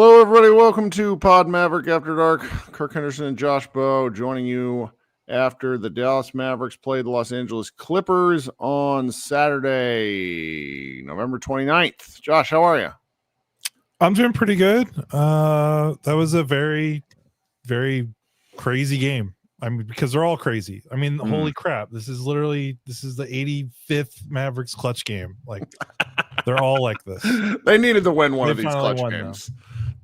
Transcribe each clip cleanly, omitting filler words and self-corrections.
Hello, everybody. Welcome to Pod Maverick After Dark. Kirk Henderson and Josh Bowe joining you after the Dallas Mavericks played the Los Angeles Clippers on Saturday, November 29th. Josh, how are you? I'm doing pretty good. That was a very, very crazy game. I mean, because they're all crazy. I mean, holy crap. This is the 85th Mavericks clutch game. Like, they're all like this. They needed to win one of these clutch games.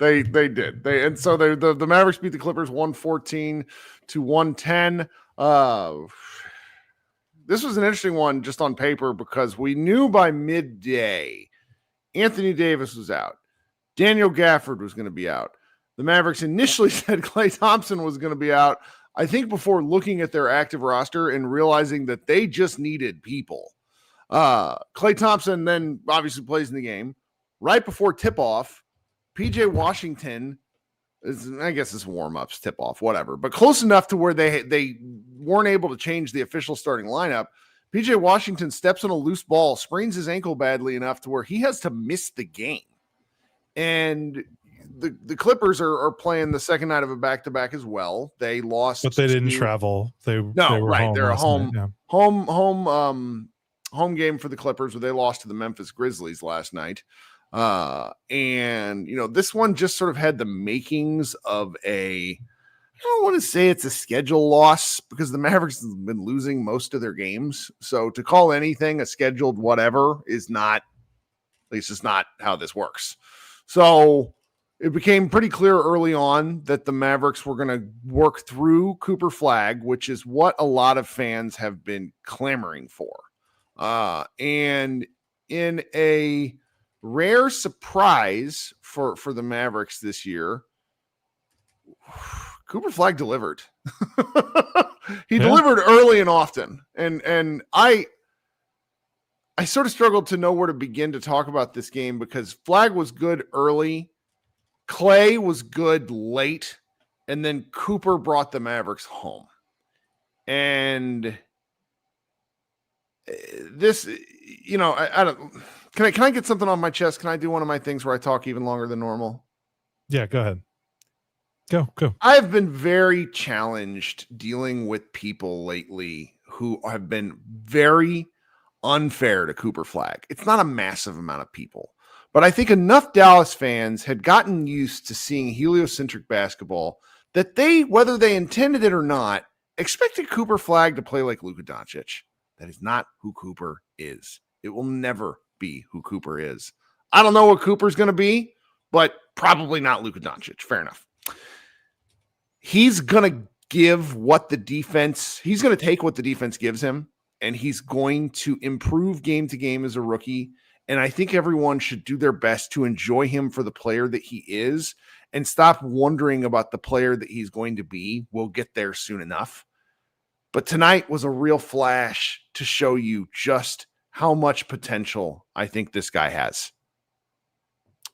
They did. So the Mavericks beat the Clippers 114 to 110. This was an interesting one just on paper because we knew by midday Anthony Davis was out. Daniel Gafford was going to be out. The Mavericks initially said Klay Thompson was going to be out, I think before looking at their active roster and realizing that they just needed people. Klay Thompson then obviously plays in the game. Right before tip-off, PJ Washington, I guess it's warm-ups, tip-off, whatever, but close enough to where they weren't able to change the official starting lineup. PJ Washington steps on a loose ball, sprains his ankle badly enough to where he has to miss the game. And the Clippers are playing the second night of a back-to-back as well. They lost. But they didn't travel. They were right. They're a home game for the Clippers where they lost to the Memphis Grizzlies last night. And this one just sort of had the makings of I don't want to say it's a schedule loss because the Mavericks have been losing most of their games. So to call anything a scheduled whatever is not, at least it's not how this works. So it became pretty clear early on that the Mavericks were going to work through Cooper Flagg, which is what a lot of fans have been clamoring for. And in a rare surprise for the Mavericks this year, Cooper Flagg delivered. He delivered early and often. And I sort of struggled to know where to begin to talk about this game because Flagg was good early. Klay was good late. And then Cooper brought the Mavericks home. And this, I don't, can I get something on my chest? Can I do one of my things where I talk even longer than normal? Yeah, go ahead. Go. I've been very challenged dealing with people lately who have been very unfair to Cooper Flagg. It's not a massive amount of people, but I think enough Dallas fans had gotten used to seeing heliocentric basketball that they, whether they intended it or not, expected Cooper Flagg to play like Luka Doncic. That is not who Cooper is. It will never be who Cooper is. I don't know what Cooper's going to be, but probably not Luka Doncic. Fair enough. He's going to give what the defense, he's going to take what the defense gives him, and he's going to improve game to game as a rookie. And I think everyone should do their best to enjoy him for the player that he is and stop wondering about the player that he's going to be. We'll get there soon enough. But tonight was a real flash to show you just how much potential I think this guy has.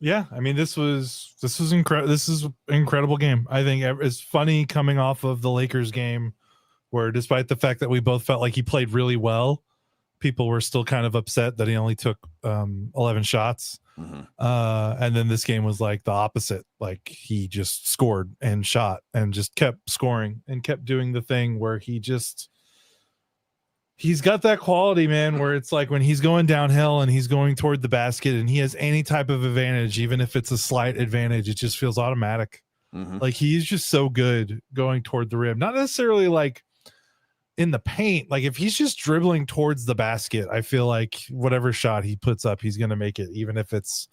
Yeah, I mean, this was incredible. This is an incredible game. I think it's funny coming off of the Lakers game where despite the fact that we both felt like he played really well, people were still kind of upset that he only took 11 shots. Mm-hmm. And then this game was like the opposite. Like he just scored and shot and just kept scoring and kept doing the thing where he's got that quality, man, where it's like when he's going downhill and he's going toward the basket and he has any type of advantage, even if it's a slight advantage, it just feels automatic. Mm-hmm. Like he's just so good going toward the rim, not necessarily like in the paint. Like if he's just dribbling towards the basket, I feel like whatever shot he puts up, he's going to make it, even if it's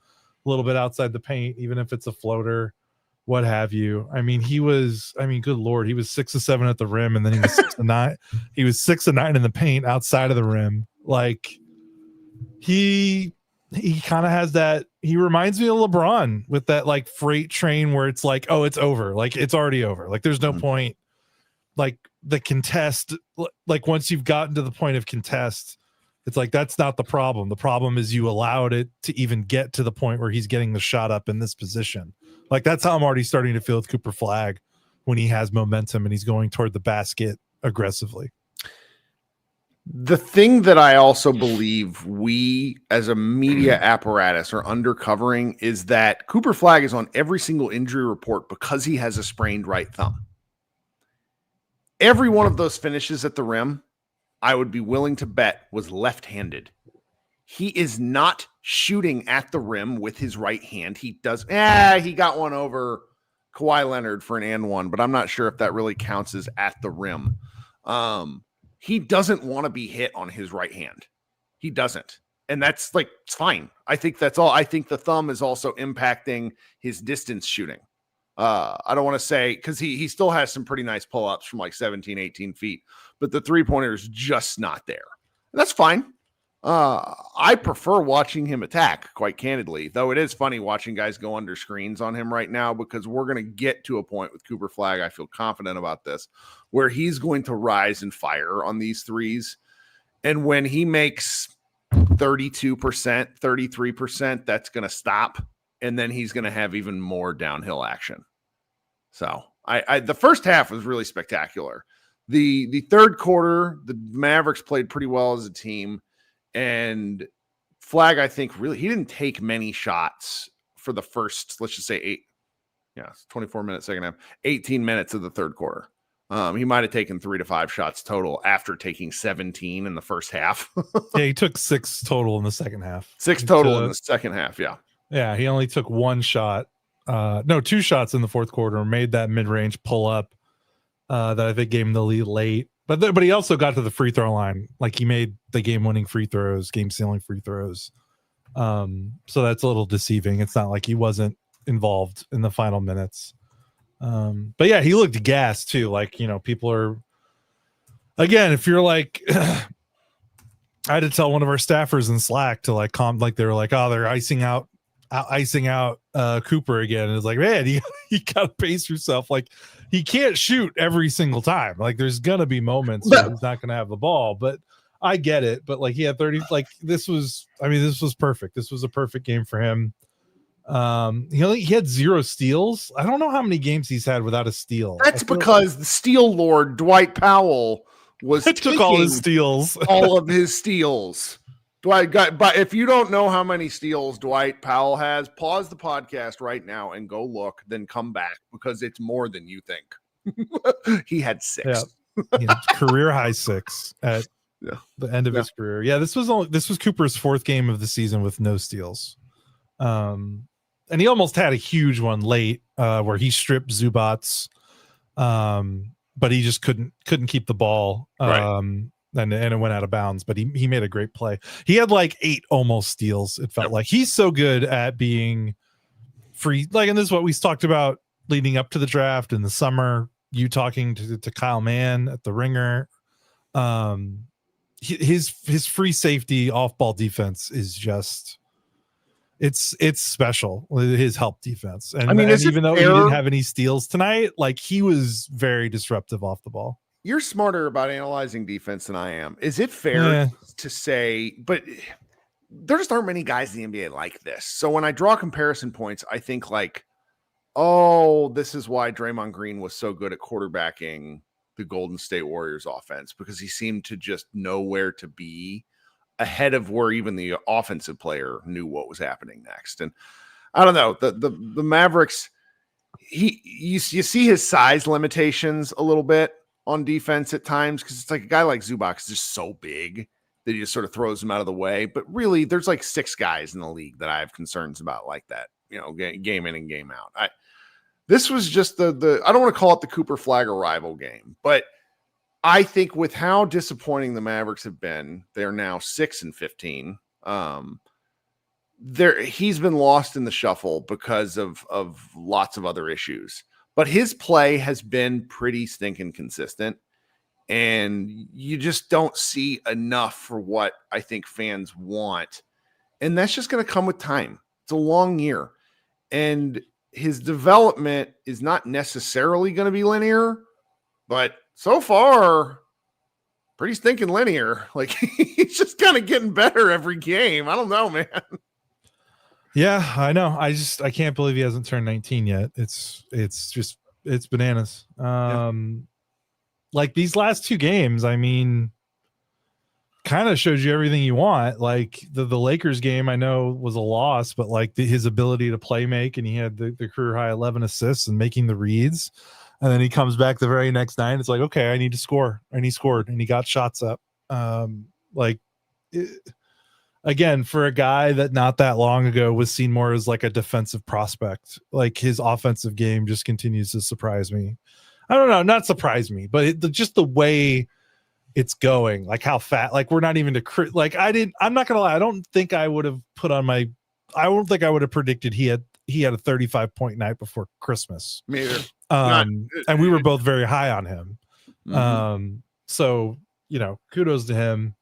a little bit outside the paint, even if it's a floater, what have you. I mean, good Lord, he was 6 of 7 at the rim, and then he was 6 of 9. He was 6 of 9 in the paint outside of the rim. Like he kind of has that. He reminds me of LeBron with that like freight train where it's like, oh, it's over. Like it's already over. Like there's no point. Like the contest, like once you've gotten to the point of contest, it's like that's not the problem. The problem is you allowed it to even get to the point where he's getting the shot up in this position. Like that's how I'm already starting to feel with Cooper Flagg when he has momentum and he's going toward the basket aggressively. The thing that I also believe we as a media apparatus are undercovering is that Cooper Flagg is on every single injury report because he has a sprained right thumb. Every one of those finishes at the rim, I would be willing to bet, was left-handed. He is not shooting at the rim with his right hand. He got one over Kawhi Leonard for an and one, but I'm not sure if that really counts as at the rim. He doesn't want to be hit on his right hand. He doesn't. And that's like, it's fine. I think that's all. I think the thumb is also impacting his distance shooting. I don't want to say, because he still has some pretty nice pull-ups from like 17, 18 feet, but the three-pointer is just not there. And that's fine. I prefer watching him attack, quite candidly, though it is funny watching guys go under screens on him right now, because we're going to get to a point with Cooper Flagg, I feel confident about this, where he's going to rise and fire on these threes. And when he makes 32%, 33%, that's going to stop. And then he's going to have even more downhill action. So the first half was really spectacular. The third quarter, the Mavericks played pretty well as a team. And Flagg, I think, really, he didn't take many shots for the first, let's just say 24 minutes, second half, 18 minutes of the third quarter. He might have taken 3 to 5 shots total after taking 17 in the first half. Yeah, he took 6 total in the second half. 6 total in the second half, yeah. Yeah, he only took 1 shot. 2 shots in the fourth quarter, made that mid-range pull up that I think gave him the lead late. But he also got to the free throw line. Like, he made the game-winning free throws, game-sealing free throws. So that's a little deceiving. It's not like he wasn't involved in the final minutes. But yeah, he looked gassed too. Like, people are, again, if you're like, I had to tell one of our staffers in Slack to like they were like, oh, they're icing out Cooper again. And it's like, man, you gotta pace yourself. Like, he can't shoot every single time. Like, there's gonna be moments where he's not gonna have the ball, but I get it. But like, he had 30, like, this was perfect. This was a perfect game for him. He had 0 steals. I don't know how many games he's had without a steal. That's because the steal lord Dwight Powell took all his steals. All of his steals. But if you don't know how many steals Dwight Powell has, pause the podcast right now and go look, then come back, because it's more than you think. He had 6. Yeah. Career high 6 at the end of his career. Yeah, this was Cooper's 4th game of the season with no steals. And he almost had a huge one late where he stripped Zubats, but he just couldn't keep the ball. And it went out of bounds, but he made a great play. He had like 8 almost steals. It felt like he's so good at being free. Like, and this is what we talked about leading up to the draft in the summer, you talking to Kyle Mann at the Ringer. His free safety off ball defense is just, it's special. His help defense. And, and even though he didn't have any steals tonight, like, he was very disruptive off the ball. You're smarter about analyzing defense than I am. Is it fair to say, but there just aren't many guys in the NBA like this. So when I draw comparison points, I think like, oh, this is why Draymond Green was so good at quarterbacking the Golden State Warriors offense, because he seemed to just know where to be ahead of where even the offensive player knew what was happening next. And I don't know, the Mavericks, you see his size limitations a little bit on defense at times, because it's like a guy like Zubac is just so big that he just sort of throws him out of the way. But really, there's like 6 guys in the league that I have concerns about like that, game in and game out. This was just the I don't want to call it the Cooper Flagg arrival game, but I think with how disappointing the Mavericks have been, they're now 6-15. He's been lost in the shuffle because of lots of other issues. But his play has been pretty stinking consistent, and you just don't see enough for what I think fans want. And that's just going to come with time. It's a long year. And his development is not necessarily going to be linear, but so far, pretty stinking linear. Like, he's just kind of getting better every game. I don't know, man. Yeah, I know. I can't believe he hasn't turned 19 yet. It's bananas. Like, these last 2 games, I mean, kind of shows you everything you want. Like the Lakers game, I know was a loss, but like his ability to play make, and he had the career high 11 assists and making the reads. And then he comes back the very next night. It's like, okay, I need to score. And he scored and he got shots up. Again, for a guy that not that long ago was seen more as like a defensive prospect, like his offensive game just continues to surprise me. I don't know, not surprise me, but just the way it's going, like how fat, like we're not even to I'm not gonna lie, I don't think I would have predicted he had a 35-point night before Christmas. Me either. And we were both very high on him. Mm-hmm. So, kudos to him.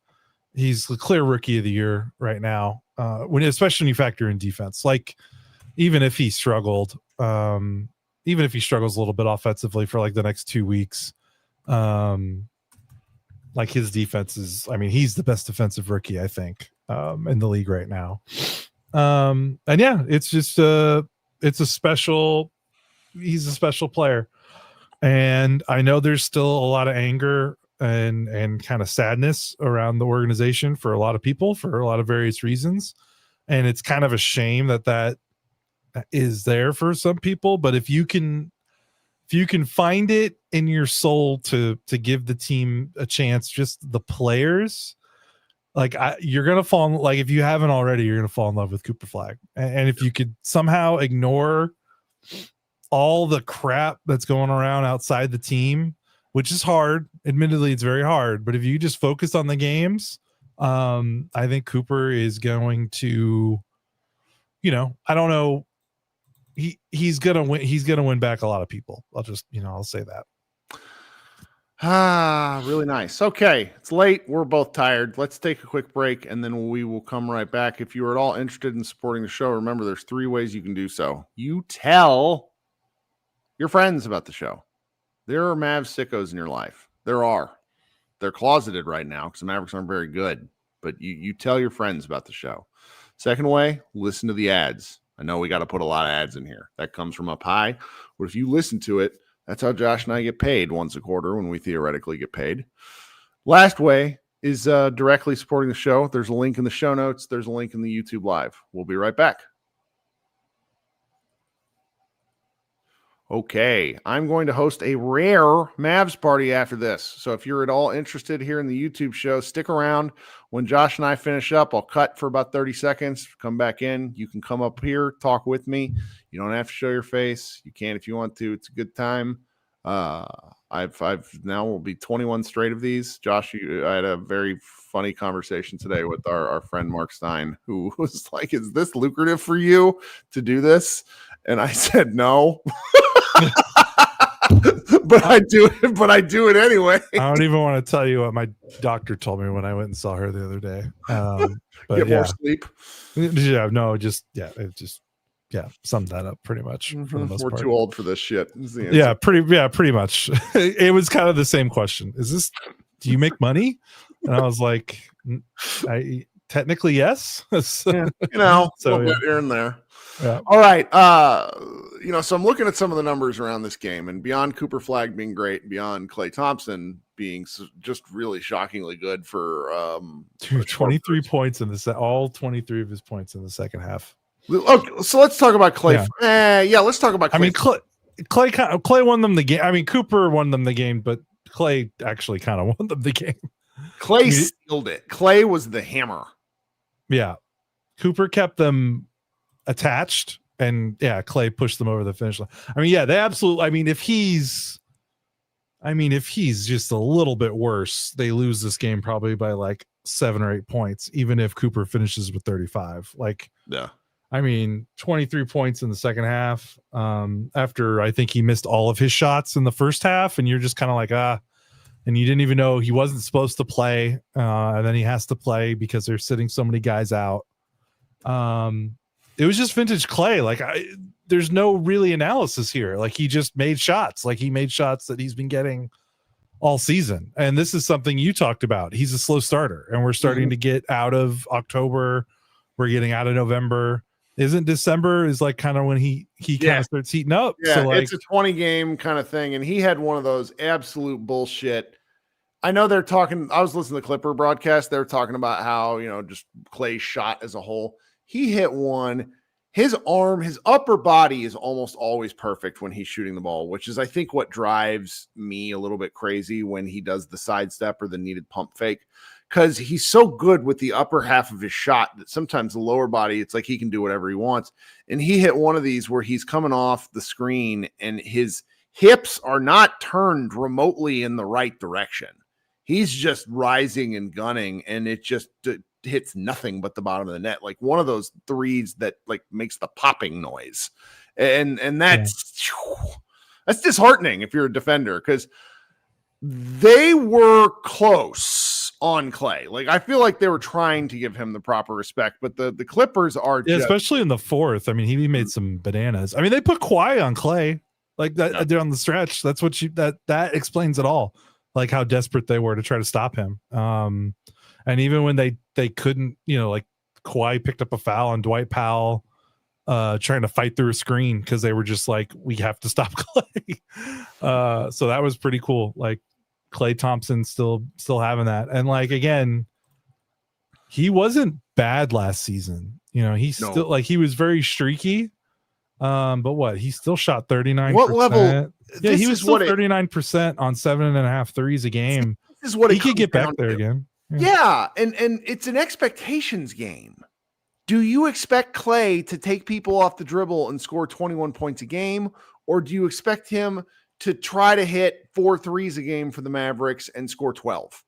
He's the clear rookie of the year right now. Especially when you factor in defense, like even if he struggles a little bit offensively for like the next 2 weeks, like his defense is, he's the best defensive rookie, I think, in the league right now. And yeah, it's just he's a special player. And I know there's still a lot of anger and kind of sadness around the organization for a lot of people for a lot of various reasons. And it's kind of a shame that is there for some people. But if you can find it in your soul to give the team a chance, just the players, like you're going to fall in, like if you haven't already, you're going to fall in love with Cooper Flagg. And if you could somehow ignore all the crap that's going around outside the team, which is hard, admittedly, it's very hard, but if you just focus on the games, I think Cooper is going to, I don't know. He's going to win. He's going to win back a lot of people. I'll say that. Really nice. Okay. It's late. We're both tired. Let's take a quick break and then we will come right back. If you are at all interested in supporting the show, remember there's 3 ways you can do so. You tell your friends about the show. There are Mavs sickos in your life. There are. They're closeted right now because the Mavericks aren't very good. But you tell your friends about the show. Second way, listen to the ads. I know we got to put a lot of ads in here. That comes from up high. But if you listen to it, that's how Josh and I get paid once a quarter when we theoretically get paid. Last way is directly supporting the show. There's a link in the show notes. There's a link in the YouTube Live. We'll be right back. Okay, I'm going to host a rare Mavs party after this. So if you're at all interested here in the YouTube show, stick around. When Josh and I finish up, I'll cut for about 30 seconds, come back in. You can come up here, talk with me. You don't have to show your face. You can if you want to. It's a good time. I've now will be 21 straight of these. Josh, I had a very funny conversation today with our friend Mark Stein, who was like, "Is this lucrative for you to do this?" And I said, "No." but I do it anyway. I don't even want to tell you what my doctor told me when I went and saw her the other day. But get more sleep. Summed that up pretty much. For the most We're part. too old for this shit. Pretty much. It was kind of the same question. Do you make money? And I was like, technically yes. So, a little bit here and there. Yeah. All right. So I'm looking at some of the numbers around this game, and beyond Cooper Flagg being great, beyond Klay Thompson being just really shockingly good for 23 points in all 23 of his points in the second half. Okay, so let's talk about Klay. Let's talk about Klay. Klay won them the game. Cooper won them the game, but Klay actually kind of won them the game. Klay sealed it. Klay was the hammer. Yeah. Cooper kept them attached, and Klay pushed them over the finish line. They absolutely. If he's just a little bit worse, they lose this game probably by like 7 or 8 points, even if Cooper finishes with 35. 23 points in the second half. After I think he missed all of his shots in the first half, and you're just kind of like, and you didn't even know he wasn't supposed to play, and then he has to play because they're sitting so many guys out. It was just vintage Klay. There's no really analysis here. He just made shots. He made shots that he's been getting all season. And this is something you talked about. He's a slow starter, and we're starting to get out of October. We're getting out of November. Isn't December is kind of when he kind of starts heating up? Yeah, so it's a 20 game kind of thing. And he had one of those absolute bullshit I know they're talking. I was listening to the Clipper broadcast. They're talking about how, just Klay's shot as a whole. He hit one. His arm, his upper body is almost always perfect when he's shooting the ball, which is, I think, what drives me a little bit crazy when he does the sidestep or the needed pump fake, because he's so good with the upper half of his shot that sometimes the lower body, it's like he can do whatever he wants. And he hit one of these where he's coming off the screen and his hips are not turned remotely in the right direction. He's just rising and gunning, and it just hits nothing but the bottom of the net. Like one of those threes that like makes the popping noise. And that's disheartening if you're a defender, because they were close on Klay. Like I feel like they were trying to give him the proper respect, but the Clippers are especially in the fourth. I mean, he made some bananas. I mean, they put Kawhi on Klay like that down the stretch. That's what that explains it all. Like how desperate they were to try to stop him. And even when they couldn't, like Kawhi picked up a foul on Dwight Powell, trying to fight through a screen because they were just like, we have to stop Klay. So that was pretty cool. Like Klay Thompson still having that. And like, again, he wasn't bad last season. Still like, he was very streaky. But what? He still shot 39%. What level? Yeah, he was still 39% on 7.5 threes a game. This is what he could get back there again. Yeah, and it's an expectations game. Do you expect Klay to take people off the dribble and score 21 points a game, or do you expect him to try to hit 4 threes a game for the Mavericks and score 12?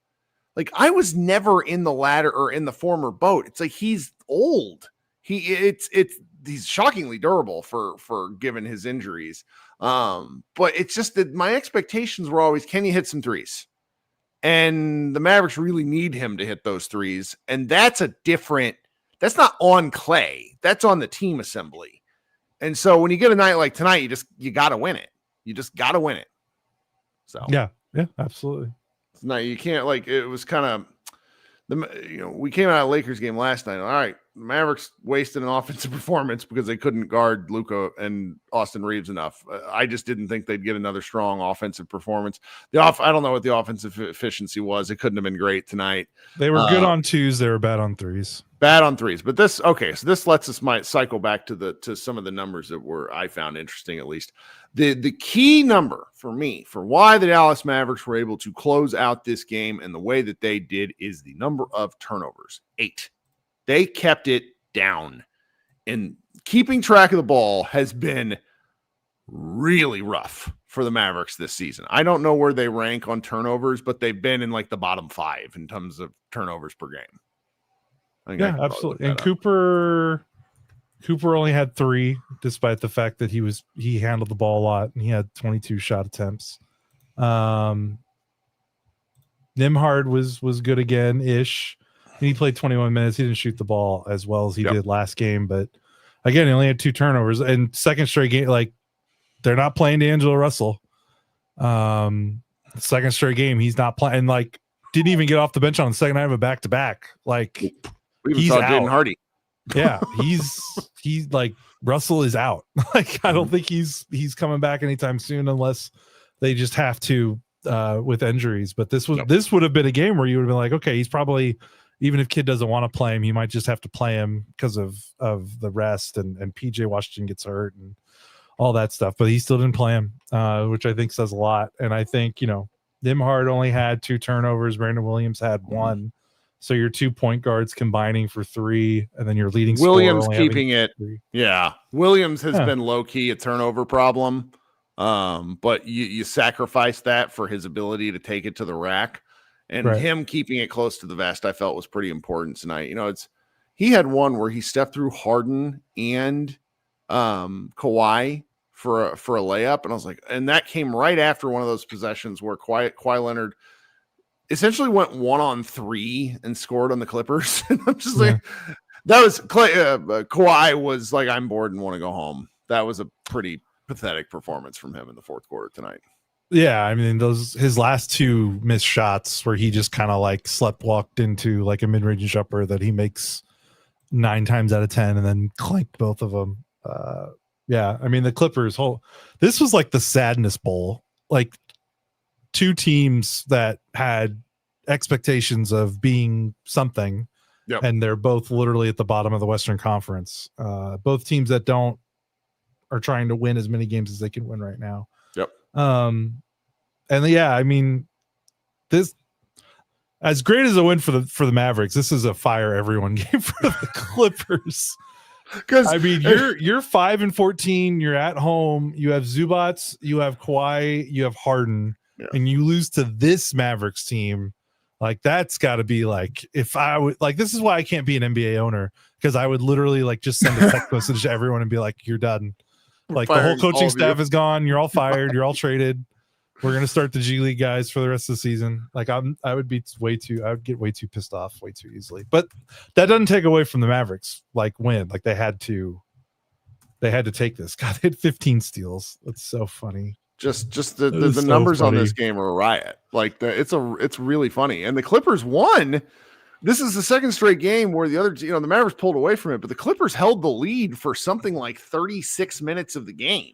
Like I was never in the latter or in the former boat. It's like he's old. He's shockingly durable for given his injuries. But it's just that my expectations were always, can he hit some threes? And the Mavericks really need him to hit those threes. And that's that's not on Klay. That's on the team assembly. And so when you get a night like tonight, you got to win it. You just got to win it. So yeah, absolutely. No, you can't, like, it was kind of we came out of Lakers game last night. All right, the Mavericks wasted an offensive performance because they couldn't guard Luka and Austin Reeves enough. I just didn't think they'd get another strong offensive performance. I don't know what the offensive efficiency was. It couldn't have been great tonight. They were good on twos. They were bad on threes. But this lets us cycle back to some of the numbers that I found interesting, at least. The key number for me for why the Dallas Mavericks were able to close out this game and the way that they did is the number of turnovers, 8. They kept it down, and keeping track of the ball has been really rough for the Mavericks this season. I don't know where they rank on turnovers, but they've been in like the bottom 5 in terms of turnovers per game. Yeah, absolutely. And Cooper only had 3, despite the fact that he handled the ball a lot and he had 22 shot attempts. Nimhard was good again ish. And he played 21 minutes. He didn't shoot the ball as well as he did last game, but again, he only had 2 turnovers. And second straight game, like they're not playing D'Angelo Russell. Second straight game, he's not playing. Like didn't even get off the bench on the second night of a back-to-back. Like he's out. Jaden Hardy. Yeah, he's like Russell is out. Like I don't think he's coming back anytime soon unless they just have to with injuries. But this would have been a game where you would have been like, okay, he's probably, even if Kid doesn't want to play him, you might just have to play him because of the rest and PJ Washington gets hurt and all that stuff. But he still didn't play him, which I think says a lot. And I think Nimhard only had 2 turnovers. Brandon Williams had 1. So your 2 point guards combining for 3, and then your leading Williams scorer keeping it. 3. Yeah, Williams has been low key a turnover problem, but you sacrifice that for his ability to take it to the rack, and him keeping it close to the vest, I felt was pretty important tonight. He had one where he stepped through Harden and Kawhi for a layup, and I was like, and that came right after one of those possessions where Kawhi Leonard essentially went 1-on-3 and scored on the Clippers. And I'm just like, that was Kawhi was like, I'm bored and want to go home. That was a pretty pathetic performance from him in the fourth quarter tonight. Yeah, I mean, his last 2 missed shots where he just kind of like sleptwalked into like a mid-range jumper that he makes 9 times out of 10 and then clanked both of them. Yeah, I mean, the Clippers this was like the sadness bowl. Like two teams that had expectations of being something, and they're both literally at the bottom of the Western Conference. Both teams that are trying to win as many games as they can win right now. And yeah, I mean, this, as great as a win for the Mavericks, this is a fire everyone game for the Clippers. Because I mean, you're 5-14, you're at home, you have Zubats, you have Kawhi, you have Harden, and you lose to this Mavericks team. Like, that's got to be like, if I would, like, this is why I can't be an NBA owner, because I would literally like just send a text message to everyone and be like, you're done. Like, the whole coaching staff is gone. You're all fired. You're all traded. We're going to start the G League guys for the rest of the season. Like, I would get way too pissed off way too easily. But that doesn't take away from the Mavericks like win. Like, they had to take this. God, they had 15 steals. That's so funny. Just the numbers on this game are a riot. Like, it's really funny. And the Clippers won. This is the second straight game where the Mavericks pulled away from it, but the Clippers held the lead for something like 36 minutes of the game.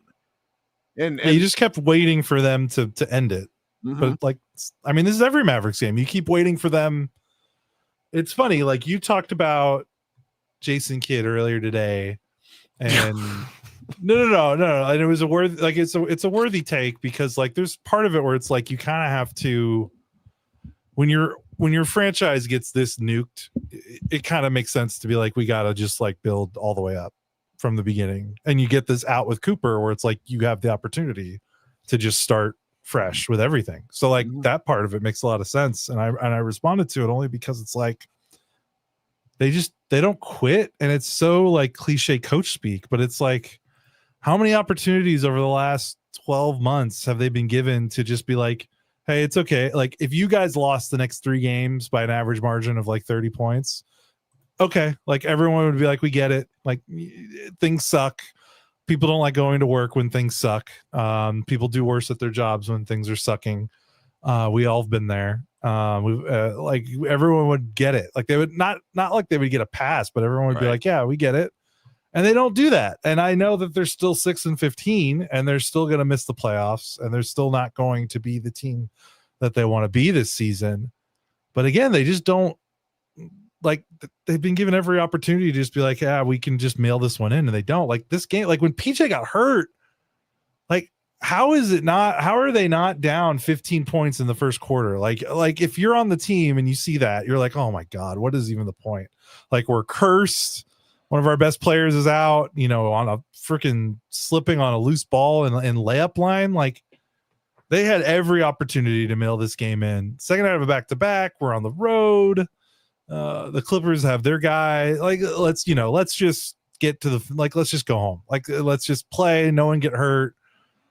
And you just kept waiting for them to end it. But like, I mean, this is every Mavericks game. You keep waiting for them. It's funny. Like, you talked about Jason Kidd earlier today, and no. And it was a worthy, like, it's a worthy take, because like, there's part of it where it's like, you kind of have to, when your franchise gets this nuked, it kind of makes sense to be like, we got to just like build all the way up from the beginning. And you get this out with Cooper where it's like, you have the opportunity to just start fresh with everything. So like, that part of it makes a lot of sense. And I responded to it only because it's like, they don't quit. And it's so like cliche coach speak, but it's like, how many opportunities over the last 12 months have they been given to just be like, hey, it's okay. Like, if you guys lost the next 3 games by an average margin of like 30 points, okay. Like, everyone would be like, we get it. Like, things suck. People don't like going to work when things suck. People do worse at their jobs when things are sucking. We all have been there. Like, everyone would get it. Like, they would not like they would get a pass, but everyone would be like, yeah, we get it. And they don't do that. And I know that they're still 6-15, and they're still going to miss the playoffs, and they're still not going to be the team that they want to be this season. But again, they just don't, like, they've been given every opportunity to just be like, yeah, we can just mail this one in, and they don't. Like, this game, like, when PJ got hurt, like, how are they not down 15 points in the first quarter? Like if you're on the team and you see that, you're like, oh my God, what is even the point? Like, we're cursed. One of our best players is out, on a freaking slipping on a loose ball and layup line. Like, they had every opportunity to mail this game in. Second out of a back-to-back, we're on the road. The Clippers have their guy. Like, let's just get to let's just go home. Like, let's just play. No one get hurt.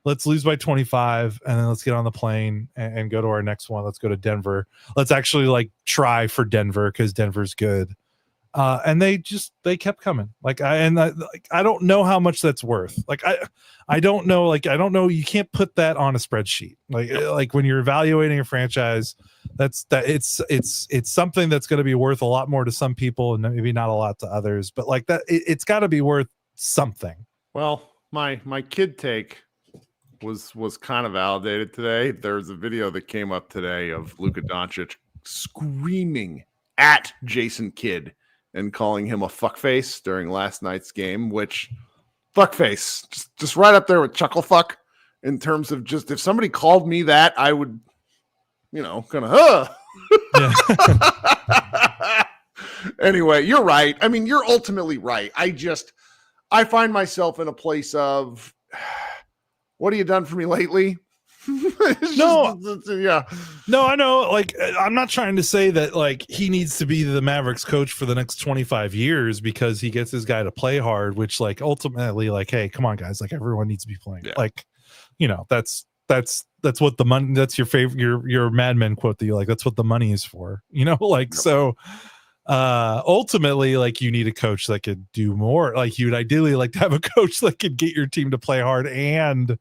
Let's lose by 25, and then let's get on the plane and go to our next one. Let's go to Denver. Let's actually like try for Denver, because Denver's good. And they kept coming. Like, I don't know how much that's worth. Like, I don't know. Like, I don't know. You can't put that on a spreadsheet. Like when you're evaluating a franchise, it's something that's going to be worth a lot more to some people and maybe not a lot to others. But like that, it's got to be worth something. Well, my kid take was kind of validated today. There's a video that came up today of Luka Doncic screaming at Jason Kidd and calling him a fuckface during last night's game, which fuckface, just right up there with chuckle fuck in terms of just, if somebody called me that, I would, Anyway, you're right. I mean, you're ultimately right. I find myself in a place of, what have you done for me lately? No, I know. Like, I'm not trying to say that like he needs to be the Mavericks coach for the next 25 years because he gets his guy to play hard, which like ultimately, like, hey, come on, guys, like everyone needs to be playing. Yeah. Like, that's what the money. That's your favorite, your Mad Men quote that you like. That's what the money is for. Like so. Ultimately, like you need a coach that could do more. Like you'd ideally like to have a coach that could get your team to play hard and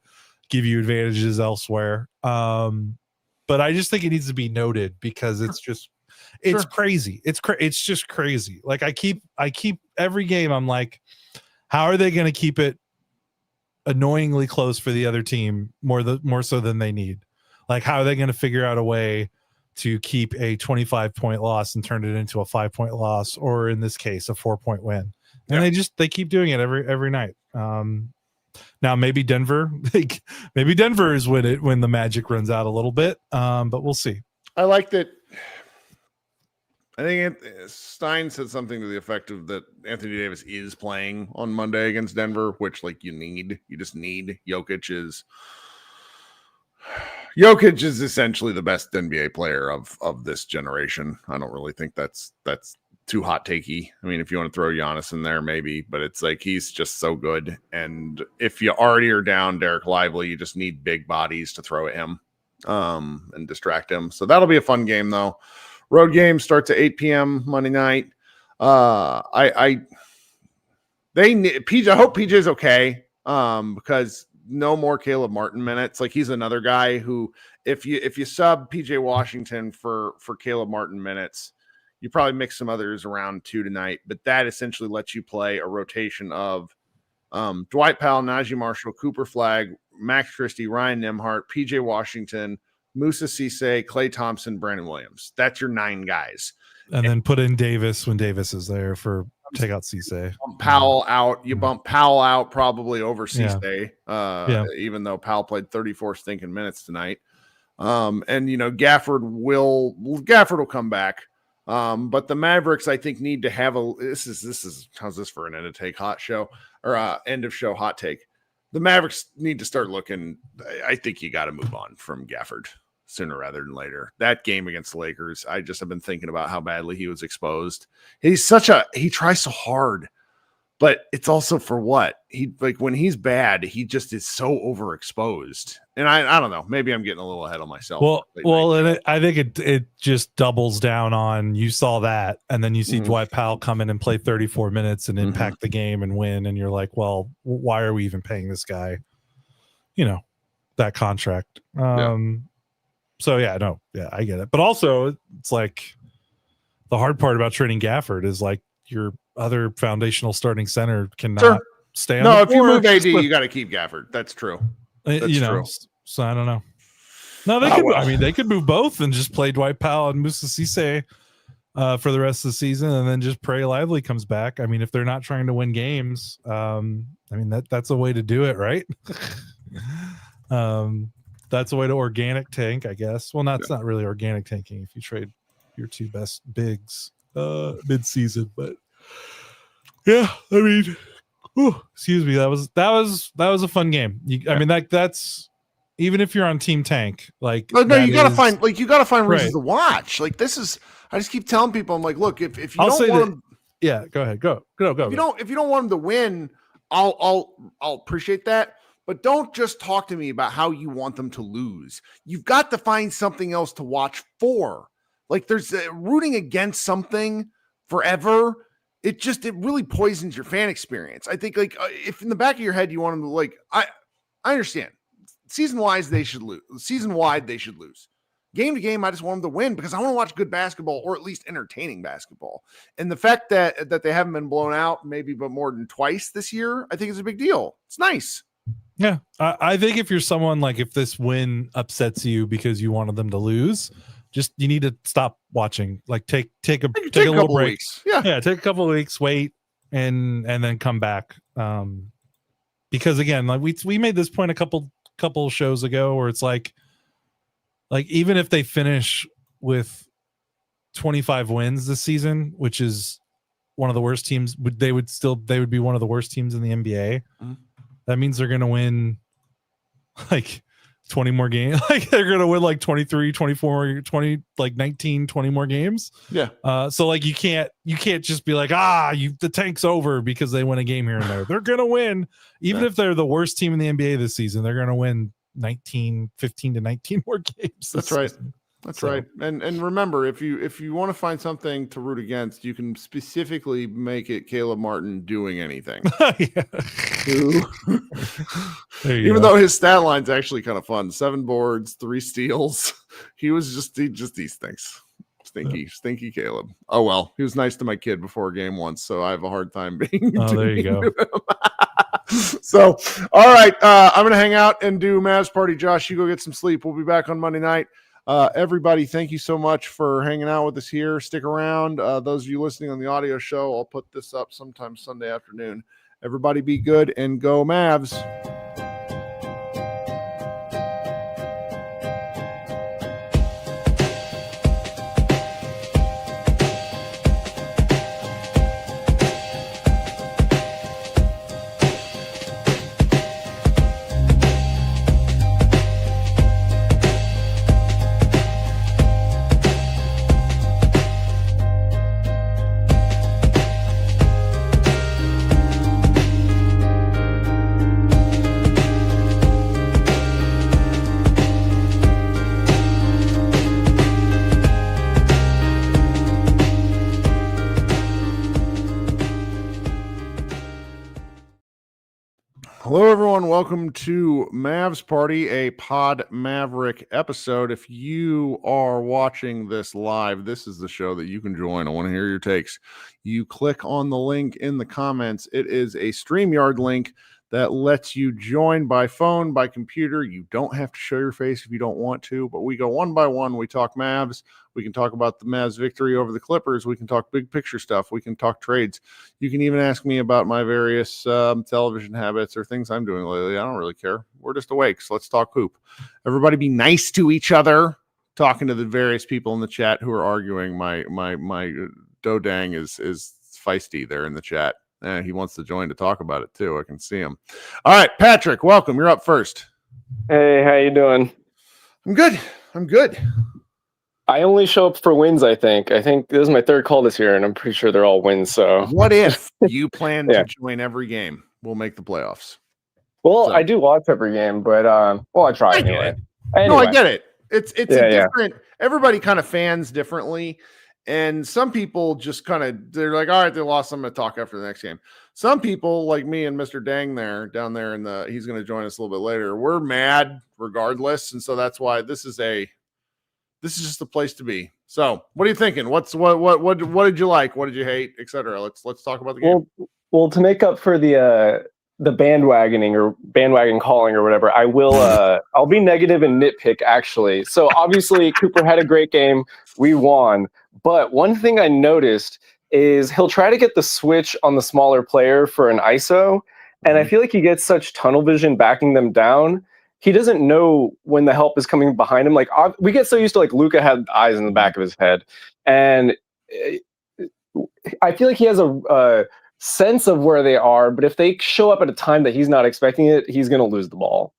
give you advantages elsewhere. But I just think it needs to be noted because it's crazy. It's just crazy. Like I keep every game. I'm like, how are they going to keep it annoyingly close for the other team more so than they need? Like, how are they going to figure out a way to keep a 25-point loss and turn it into a 5-point loss, or in this case, a 4-point win? And they keep doing it every night. Now maybe Denver is when the magic runs out a little bit. But we'll see. I like that. I think Stein said something to the effect of that Anthony Davis is playing on Monday against Denver, which you just need. Jokic is essentially the best NBA player of this generation. I don't really think that's too hot takey. I mean, if you want to throw Giannis in there, maybe, but it's like he's just so good. And if you already are down Derek Lively, you just need big bodies to throw at him and distract him. So that'll be a fun game, though. Road game starts at 8 p.m. Monday night. I hope PJ's okay because no more Caleb Martin minutes. Like, he's another guy who, if you sub PJ Washington for Caleb Martin minutes, you probably mix some others around too tonight, but that essentially lets you play a rotation of Dwight Powell, Najee Marshall, Cooper Flagg, Max Christie, Ryan Nembhard, PJ Washington, Musa Cisse, Klay Thompson, Brandon Williams. That's your 9 guys. And then put in Davis when Davis is there for take out Cisse. Powell out. You bump Powell out probably over Cisse, even though Powell played 34 stinking minutes tonight. And Gafford will come back. But the Mavericks, I think, need to have this is how's this for an end of take hot show or end of show hot take? The Mavericks need to start looking. I think you got to move on from Gafford sooner rather than later. That game against the Lakers, I just have been thinking about how badly he was exposed. He tries so hard, but it's also for what? When he's bad, he just is so overexposed. And I don't know, maybe I'm getting a little ahead of myself. And I think it just doubles down on, you saw that, and then you see Dwight Powell come in and play 34 minutes and impact the game and win, and you're like, well, why are we even paying this guy, that contract? So I get it. But also, it's like the hard part about trading Gafford is like your other foundational starting center cannot stay on. No, if you move AD, you got to keep Gafford. That's true. True. So I don't know. No, they could. I mean, they could move both and just play Dwight Powell and Musa Cisse for the rest of the season, and then just pray Lively comes back. I mean, if they're not trying to win games, that's a way to do it, right? That's a way to organic tank, I guess. Well, it's not really organic tanking if you trade your 2 best bigs mid-season, but yeah, I mean, excuse me, that was a fun game. I mean, that's even if you're on Team Tank, like, you gotta find reasons to watch. Like, this is, I just keep telling people, I'm like, look, if you don't want them, go ahead, go. If you don't want them to win, I'll appreciate that. But don't just talk to me about how you want them to lose. You've got to find something else to watch for. Like, there's rooting against something forever. It really poisons your fan experience. I think, like, if in the back of your head you want them to, like, I understand. Season-wide, they should lose. Game to game, I just want them to win because I want to watch good basketball, or at least entertaining basketball. And the fact that they haven't been blown out maybe but more than twice this year, I think is a big deal. It's nice. Yeah, I think if you're someone, like, if this win upsets you because you wanted them to lose, you need to stop watching. Like, take a little break. Weeks. Yeah, take a couple of weeks, wait, and then come back. Because again, like we made this point a couple shows ago, where it's like even if they finish with 25 wins this season, which is one of the worst teams, they would be one of the worst teams in the NBA. That means they're going to win like 20 more games. Like, they're going to win like 23, 24, 20, like 19, 20 more games. Yeah. So like, you can't just be like, the tank's over because they win a game here and there. They're going to win. Even if they're the worst team in the NBA this season, they're going to win 15 to 19 more games. That's right. That's right. And remember, if you want to find something to root against, you can specifically make it Caleb Martin doing anything. Even though his stat line's actually kind of fun. 7 boards, 3 steals. He just these things. Stinky Caleb. Oh, well, he was nice to my kid before a game once, so I have a hard time being. Oh, there you go. So, all right. I'm going to hang out and do Mavs Party. Josh, you go get some sleep. We'll be back on Monday night. Everybody, thank you so much for hanging out with us here. Stick around. Those of you listening on the audio show, I'll put this up sometime Sunday afternoon. Everybody be good and go Mavs. Hello, everyone. Welcome to Mavs Party, a Pod Maverick episode. If you are watching this live, this is the show that you can join. I want to hear your takes. You click on the link in the comments. It is a StreamYard link that lets you join by phone, by computer. You don't have to show your face if you don't want to, but we go one by one. We talk Mavs. We can talk about the Mavs victory over the Clippers. We can talk big picture stuff. We can talk trades. You can even ask me about my various television habits or things I'm doing lately. I don't really care. We're just awake, so let's talk hoop. Everybody be nice to each other. Talking to the various people in the chat who are arguing. My Dodang is feisty there in the chat. He wants to join to talk about it too. I can see him. All right, Patrick, welcome. You're up first. Hey, how you doing? I'm good. I only show up for wins, I think. I think this is my third call this year, and I'm pretty sure they're all wins. So what if you plan to join every game? We'll make the playoffs. Well, I do watch every game, but I try anyway. No, I get it. It's a different. Everybody kind of fans differently. And some people just they're like, all right, they lost. I'm going to talk after the next game. Some people like me and Mr. Dang down there he's going to join us a little bit later. We're mad regardless. And so that's why this is just the place to be. So what are you thinking? What did you like? What did you hate, etc.? Let's talk about the game. Well, to make up for the bandwagoning or bandwagon calling or whatever, I will I'll be negative and nitpick actually. So obviously Cooper had a great game. We won. But one thing I noticed is he'll try to get the switch on the smaller player for an ISO. And I feel like he gets such tunnel vision backing them down. He doesn't know when the help is coming behind him. Like we get so used to like Luka had eyes in the back of his head. And I feel like he has a sense of where they are. But if they show up at a time that he's not expecting it, he's going to lose the ball.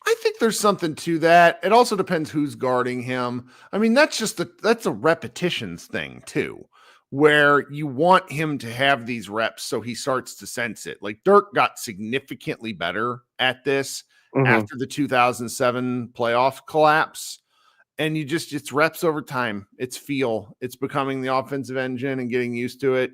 I think there's something to that. It also depends who's guarding him. I mean, that's a repetitions thing too, where you want him to have these reps so he starts to sense it. Like Dirk got significantly better at this after the 2007 playoff collapse. And it's reps over time. It's feel. It's becoming the offensive engine and getting used to it.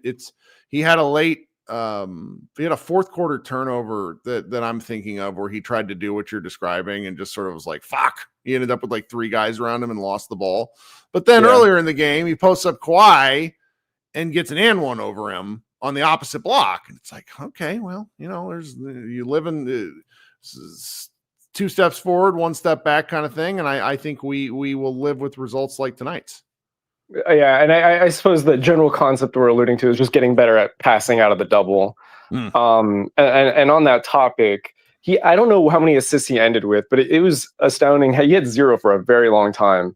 He had a fourth quarter turnover that I'm thinking of where he tried to do what you're describing and just sort of was like, fuck. He ended up with like three guys around him and lost the ball. But then earlier in the game, he posts up Kawhi and gets an and one over him on the opposite block. And it's like, okay, well, you live in two steps forward, one step back kind of thing. And I think we will live with results like tonight's. Yeah, and I suppose the general concept we're alluding to is just getting better at passing out of the double. And on that topic, I don't know how many assists he ended with, but it was astounding. He had 0 for a very long time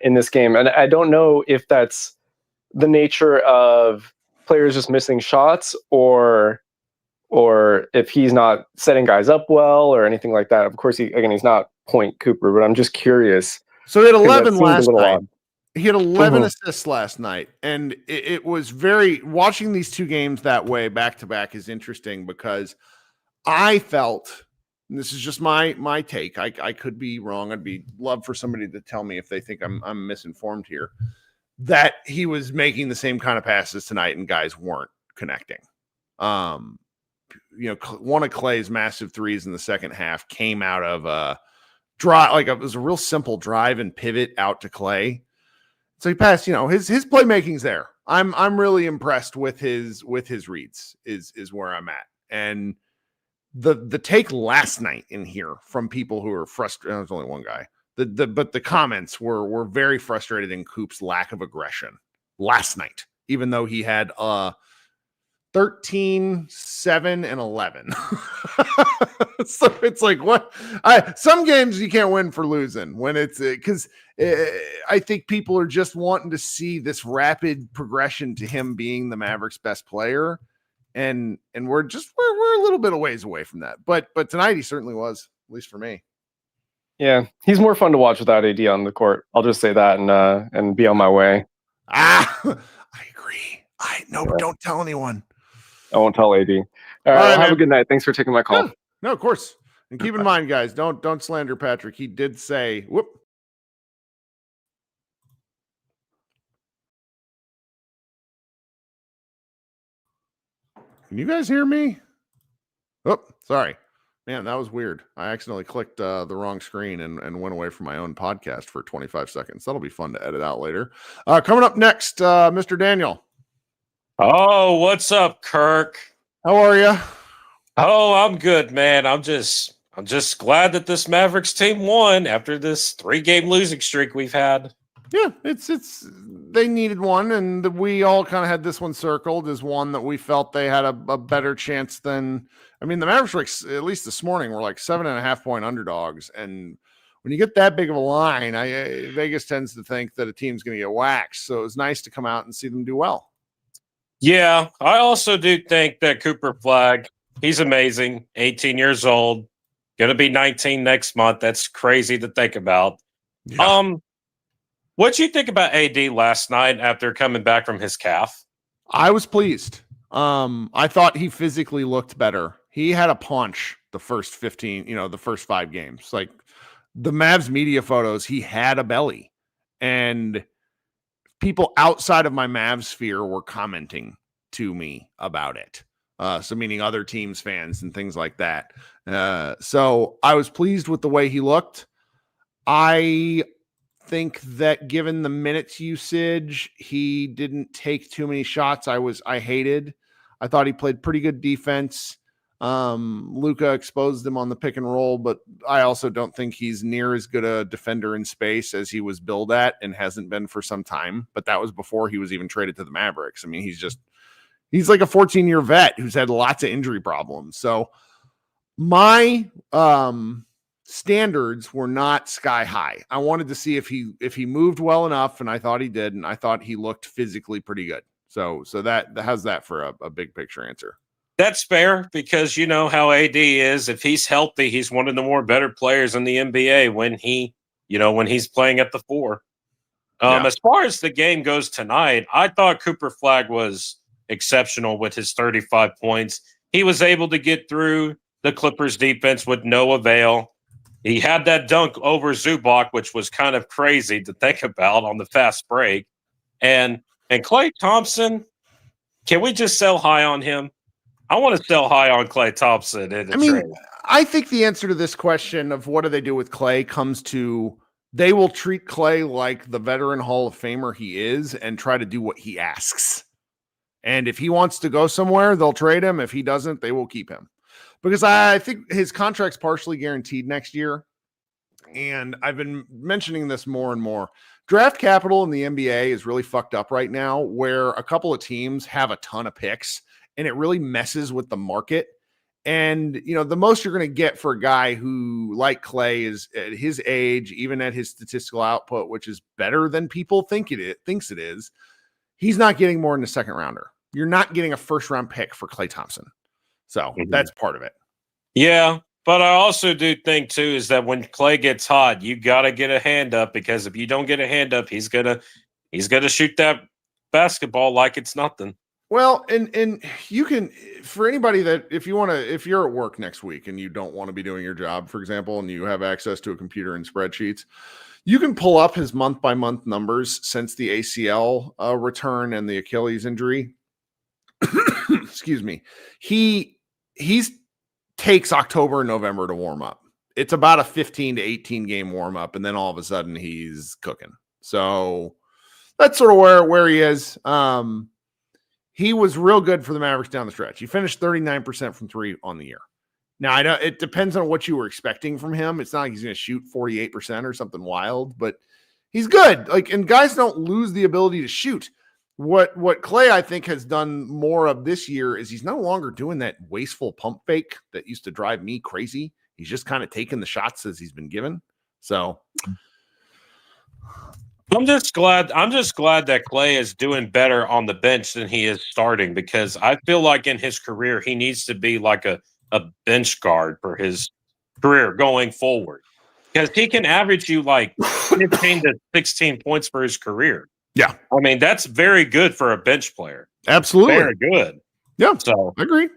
in this game. And I don't know if that's the nature of players just missing shots or if he's not setting guys up well or anything like that. Of course, he's not Point Cooper, but I'm just curious. So he had 11 last night. He had 11 assists last night, and it was watching these two games that way back to back is interesting because I felt, and this is just my take. I could be wrong. I'd love for somebody to tell me if they think I'm misinformed here. That he was making the same kind of passes tonight, and guys weren't connecting. One of Klay's massive threes in the second half came out of a drive, like it was a real simple drive and pivot out to Klay. So he passed, his playmaking's there. I'm really impressed with his reads is where I'm at. And the take last night in here from people who are frustrated, there's only one guy, but the comments were very frustrated in Coop's lack of aggression last night, even though he had 13, 7, and 11. So it's like, what? Some games you can't win for losing when it's because I think people are just wanting to see this rapid progression to him being the Mavericks' best player. And we're a little bit of ways away from that. But tonight he certainly was, at least for me. Yeah, he's more fun to watch without AD on the court. I'll just say that and be on my way. I agree. But don't tell anyone. I won't tell AD. All right, have a good night. Thanks for taking my call. Yeah. No, of course. And keep in mind, guys, don't slander Patrick. He did say, whoop. Can you guys hear me? Oh, sorry. Man, that was weird. I accidentally clicked the wrong screen and went away from my own podcast for 25 seconds. That'll be fun to edit out later. Coming up next, Mr. Daniel. Oh, what's up, Kirk? How are you? Oh, I'm good, man. I'm just glad that this Mavericks team won after this 3-game losing streak we've had. Yeah, it's they needed one, and we all kind of had this one circled as one that we felt they had a better chance than. I mean, the Mavericks were at least this morning were like 7.5 point underdogs, and when you get that big of a line, Vegas tends to think that a team's going to get waxed. So it was nice to come out and see them do well. Yeah, I also do think that Cooper Flagg, he's amazing. 18 years old, going to be 19 next month. That's crazy to think about. Yeah. What'd you think about AD last night after coming back from his calf? I was pleased. I thought he physically looked better. He had a punch the first 5 games. Like the Mavs media photos, he had a belly. And people outside of my Mavs sphere were commenting to me about it. So meaning other teams' fans and things like that. So I was pleased with the way he looked. I think that given the minutes usage, he didn't take too many shots I hated. I thought he played pretty good defense. Luka exposed him on the pick and roll, but I also don't think he's near as good a defender in space as he was billed at and hasn't been for some time. But that was before he was even traded to the Mavericks. I mean, he's like a 14-year vet who's had lots of injury problems. So my standards were not sky high. I wanted to see if he moved well enough, and I thought he did, and I thought he looked physically pretty good. So that how's that for a big picture answer? That's fair because you know how AD is. If he's healthy, he's one of the more better players in the NBA when he's playing at the 4. As far as the game goes tonight, I thought Cooper Flagg was exceptional with his 35 points. He was able to get through the Clippers defense with no avail. He had that dunk over Zubac, which was kind of crazy to think about on the fast break. And Klay Thompson, can we just sell high on him? I want to sell high on Klay Thompson in a trade. I think the answer to this question of what do they do with Klay comes to they will treat Klay like the veteran Hall of Famer he is and try to do what he asks. And if he wants to go somewhere, they'll trade him. If he doesn't, they will keep him. Because I think his contract's partially guaranteed next year. And I've been mentioning this more and more. Draft capital in the NBA is really fucked up right now, where a couple of teams have a ton of picks and it really messes with the market. And, the most you're going to get for a guy who, like Klay, is at his age, even at his statistical output, which is better than people thinks it is, he's not getting more than a second rounder. You're not getting a first round pick for Klay Thompson. So that's part of it. Yeah, but I also do think, too, is that when Klay gets hot, you got to get a hand up because if you don't get a hand up, he's gonna shoot that basketball like it's nothing. Well, and you can, for anybody that if you're at work next week and you don't want to be doing your job, for example, and you have access to a computer and spreadsheets, you can pull up his month-by-month numbers since the ACL return and the Achilles injury. Excuse me. He takes October and November to warm up. It's about a 15 to 18 game warm up, and then all of a sudden he's cooking. So that's sort of where he is. he was real good for the Mavericks down the stretch. He finished 39% from three on the year. Now, I know it depends on what you were expecting from him. It's not like he's going to shoot 48% or something wild, but he's good. Like, and guys don't lose the ability to shoot. What Klay, I think, has done more of this year is he's no longer doing that wasteful pump fake that used to drive me crazy. He's just kind of taking the shots as he's been given. So I'm just glad that Klay is doing better on the bench than he is starting, because I feel like in his career he needs to be like a bench guard for his career going forward, because he can average you like 15 to 16 points for his career. Yeah. I mean, that's very good for a bench player. Absolutely. Very good. Yeah. So I agree.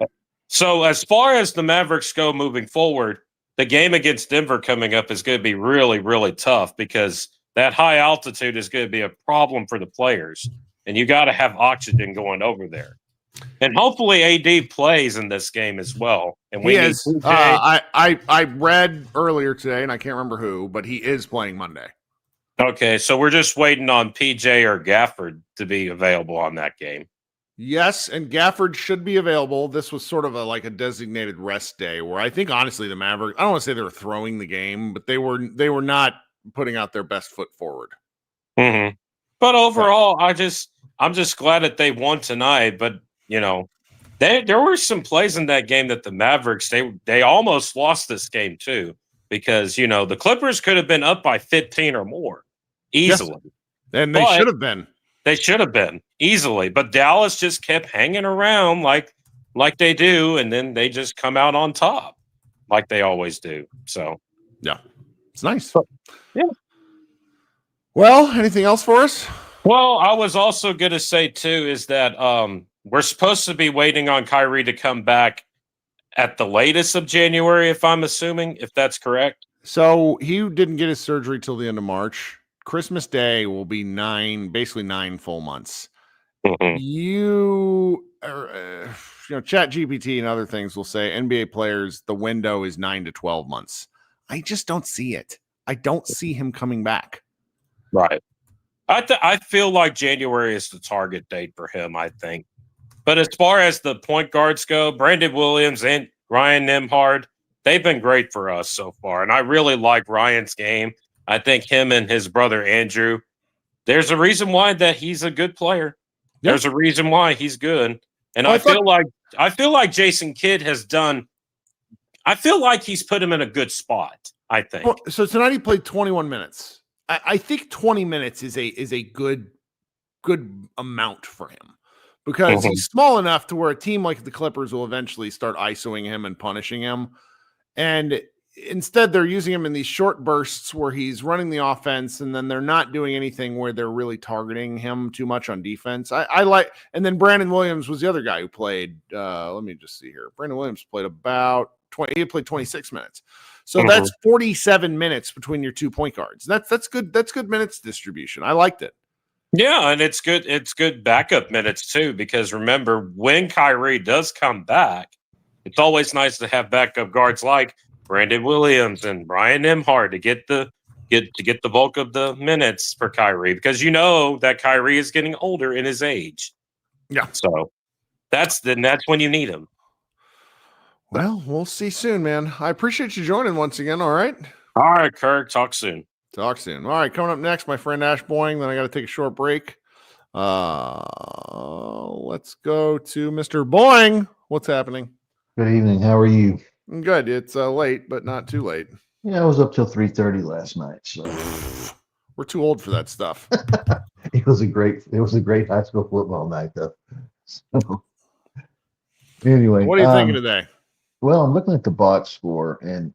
So as far as the Mavericks go moving forward, the game against Denver coming up is going to be really, really tough, because that high altitude is going to be a problem for the players, and you got to have oxygen going over there. And hopefully AD plays in this game as well. And we need I read earlier today, and I can't remember who, but he is playing Monday. Okay, so we're just waiting on PJ or Gafford to be available on that game. Yes, and Gafford should be available. This was sort of a designated rest day where I think honestly the Mavericks, I don't want to say they were throwing the game, but they were not putting out their best foot forward. Mm-hmm. But overall, I'm just glad that they won tonight. But there were some plays in that game that the Mavericks they almost lost this game too, because the Clippers could have been up by 15 or more easily, yes. And they should have been. They should have been easily, but Dallas just kept hanging around like they do, and then they just come out on top like they always do. So, yeah, it's nice. Yeah. Well, anything else for us? Well, I was also going to say too is that we're supposed to be waiting on Kyrie to come back at the latest of January, if I'm assuming, if that's correct. So he didn't get his surgery till the end of March. Christmas Day will be 9 full months. Mm-hmm. Chat GPT and other things will say NBA players, the window is 9 to 12 months. I just don't see it. I don't see him coming back. Right. I feel like January is the target date for him, I think. But as far as the point guards go, Brandon Williams and Ryan Nembhard, they've been great for us so far. And I really like Ryan's game. I think him and his brother Andrew, there's a reason why that he's a good player. Yep. There's a reason why he's good. And I feel like Jason Kidd has done. I feel like he's put him in a good spot, I think. Well, so tonight he played 21 minutes. I think 20 minutes is a good amount for him, because he's small enough to where a team like the Clippers will eventually start isoing him and punishing him. And instead, they're using him in these short bursts where he's running the offense, and then they're not doing anything where they're really targeting him too much on defense. I like, and then Brandon Williams was the other guy who played. Let me just see here. Brandon Williams played about 20. He played 26 minutes, so that's 47 minutes between your 2 point guards. That's good. That's good minutes distribution. I liked it. Yeah, and it's good. It's good backup minutes too, because remember, when Kyrie does come back, it's always nice to have backup guards like Brandon Williams and Ryan Nembhard to get the bulk of the minutes for Kyrie, because that Kyrie is getting older in his age. Yeah. So that's when you need him. Well, we'll see soon, man. I appreciate you joining once again. All right. All right, Kirk. Talk soon. All right. Coming up next, my friend Ash Boying. Then I got to take a short break. Let's go to Mr. Boying. What's happening? Good evening. How are you? Good. It's late, but not too late. Yeah, I was up till 3:30 last night. So we're too old for that stuff. It was a great high school football night, though. So, anyway, what are you thinking today? Well, I'm looking at the box score, and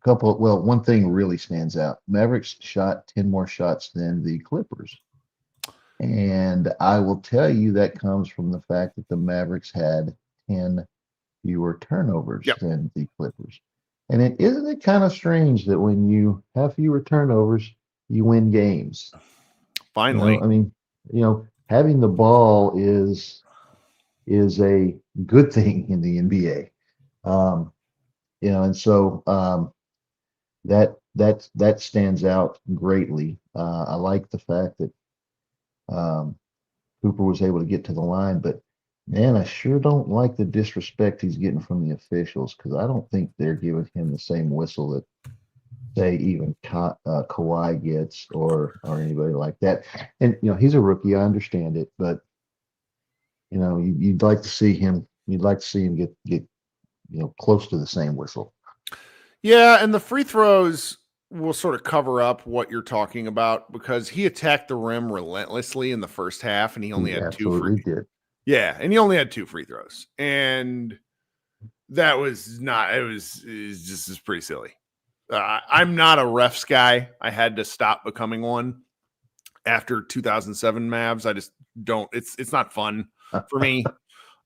one thing really stands out. Mavericks shot 10 more shots than the Clippers. And I will tell you that comes from the fact that the Mavericks had 10 fewer turnovers than the Clippers. And isn't it kind of strange that when you have fewer turnovers, you win games? Finally. Having the ball is a good thing in the NBA. And so that stands out greatly. I like the fact that Cooper was able to get to the line, but man, I sure don't like the disrespect he's getting from the officials because I don't think they're giving him the same whistle that, say, even Kawhi gets or anybody like that. And he's a rookie. I understand it, but you'd like to see him. You'd like to see him get close to the same whistle. Yeah, and the free throws will sort of cover up what you're talking about because he attacked the rim relentlessly in the first half, and he only had absolutely did. Yeah, and he only had 2 free throws, and that was not. It was pretty silly. I'm not a refs guy. I had to stop becoming one after 2007 Mavs. I just don't. It's not fun for me.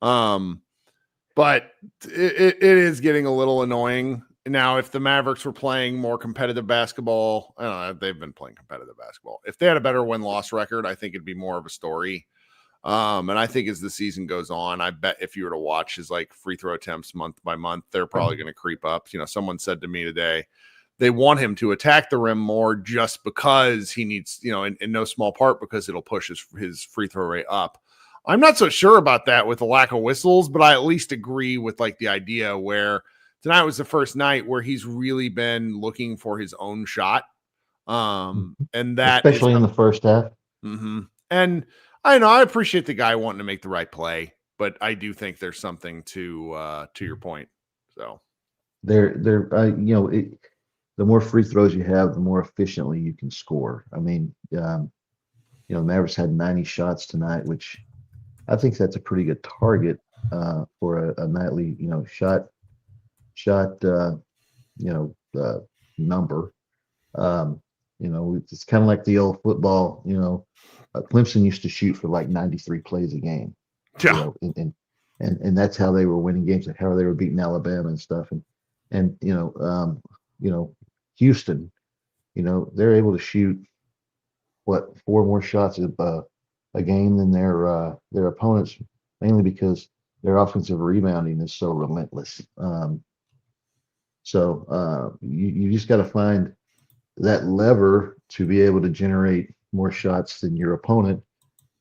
But it is getting a little annoying. Now, if the Mavericks were playing more competitive basketball, I don't know, they've been playing competitive basketball. If they had a better win-loss record, I think it'd be more of a story. And I think as the season goes on, I bet if you were to watch his free throw attempts month by month, they're probably going to creep up. Someone said to me today, they want him to attack the rim more just because he needs, in no small part because it'll push his free throw rate up. I'm not so sure about that with the lack of whistles, but I at least agree with the idea where tonight was the first night where he's really been looking for his own shot. And that especially in the first half. Mm-hmm. And I appreciate the guy wanting to make the right play, but I do think there's something to your point. So the more free throws you have, the more efficiently you can score. I mean, the Mavericks had 90 shots tonight, which I think that's a pretty good target for a nightly, shot number. It's kind of like the old football. Clemson used to shoot for 93 plays a game. Yeah. And that's how they were winning games, and how they were beating Alabama and stuff. And Houston, they're able to shoot 4 more shots a game than their opponents, mainly because their offensive rebounding is so relentless. So you just got to find that lever to be able to generate more shots than your opponent,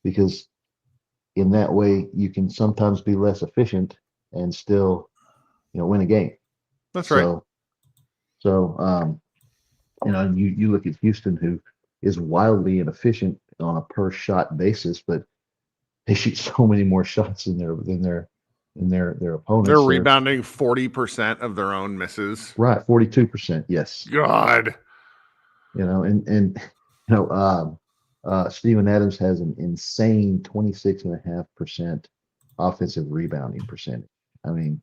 because in that way you can sometimes be less efficient and still, win a game. That's right. So you look at Houston, who is wildly inefficient on a per shot basis, but they shoot so many more shots than their opponents. They're rebounding 40% of their own misses. Right, 42%. Yes. God. Steven Adams has an insane 26.5% offensive rebounding percentage. I mean,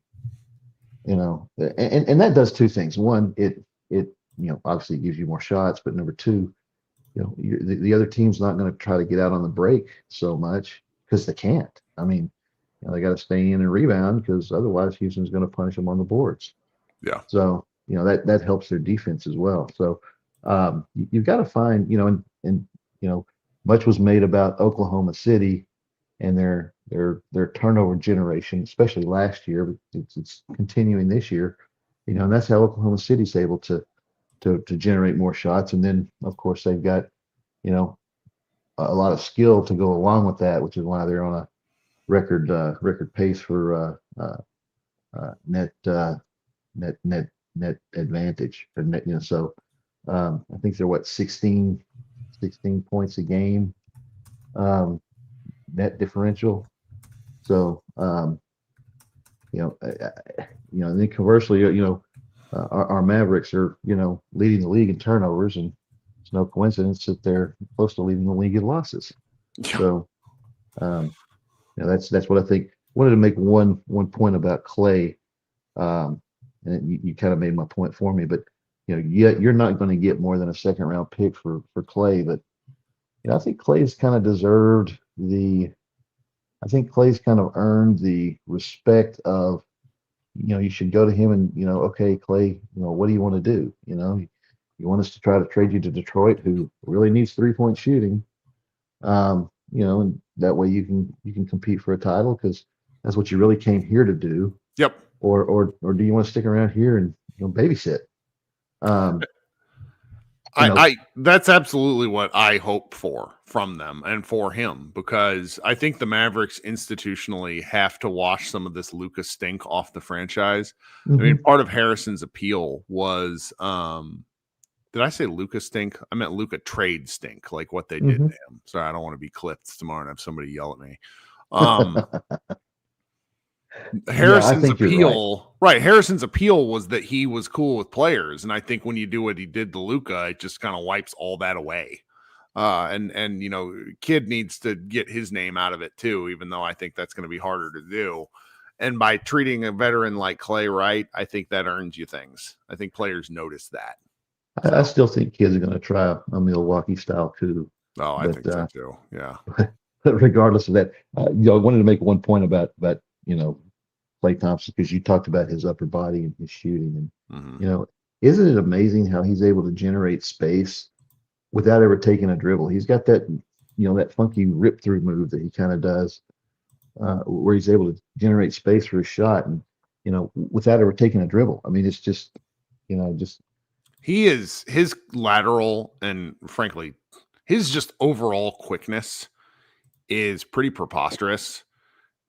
and that does 2 things. One, it obviously gives you more shots, but number 2, the other team's not going to try to get out on the break so much because they can't. I mean, they got to stay in and rebound because otherwise Houston's going to punish them on the boards. Yeah. So, that helps their defense as well. So you've got to find, much was made about Oklahoma City and their turnover generation, especially last year. It's continuing this year, and that's how Oklahoma City's able to generate more shots. And then, of course, they've got, a lot of skill to go along with that, which is why they're on a record pace for net advantage. So I think they're 16 points a game net differential. So and then conversely, our Mavericks are leading the league in turnovers, and it's no coincidence that they're close to leading the league in losses. So that's what I think. Wanted to make one point about Klay, and you kind of made my point for me, but you're not going to get more than a second round pick for Klay, but I think Klay's kind of deserved Klay's kind of earned the respect of, you should go to him and, okay, Klay, what do you want to do? You want us to try to trade you to Detroit, who really needs 3-point shooting, and that way you can compete for a title because that's what you really came here to do. Yep. Or do you want to stick around here and babysit? That's absolutely what I hope for from them and for him, because I think the Mavericks institutionally have to wash some of this Luka stink off the franchise. I mean, part of Harrison's appeal was, did I say Luka stink? I meant Luka trade stink, like what they did to him. Sorry, I don't want to be clipped tomorrow and have somebody yell at me. Harrison's appeal, right? Harrison's appeal was that he was cool with players, and I think when you do what he did to Luka, it just kind of wipes all that away. And you know, kid needs to get his name out of it too, even though I think that's going to be harder to do. And by treating a veteran like Klay right, I think that earns you things. I think players notice that. I still think kids are going to try a Milwaukee style coup. Oh, I think so too. Yeah. But regardless of that, I wanted to make one point about Klay Thompson, because you talked about his upper body and his shooting, and isn't it amazing how he's able to generate space without ever taking a dribble? He's got that that funky rip through move that he kind of does, where he's able to generate space for a shot, and without ever taking a dribble. I mean, it's just his lateral and frankly his just overall quickness is pretty preposterous.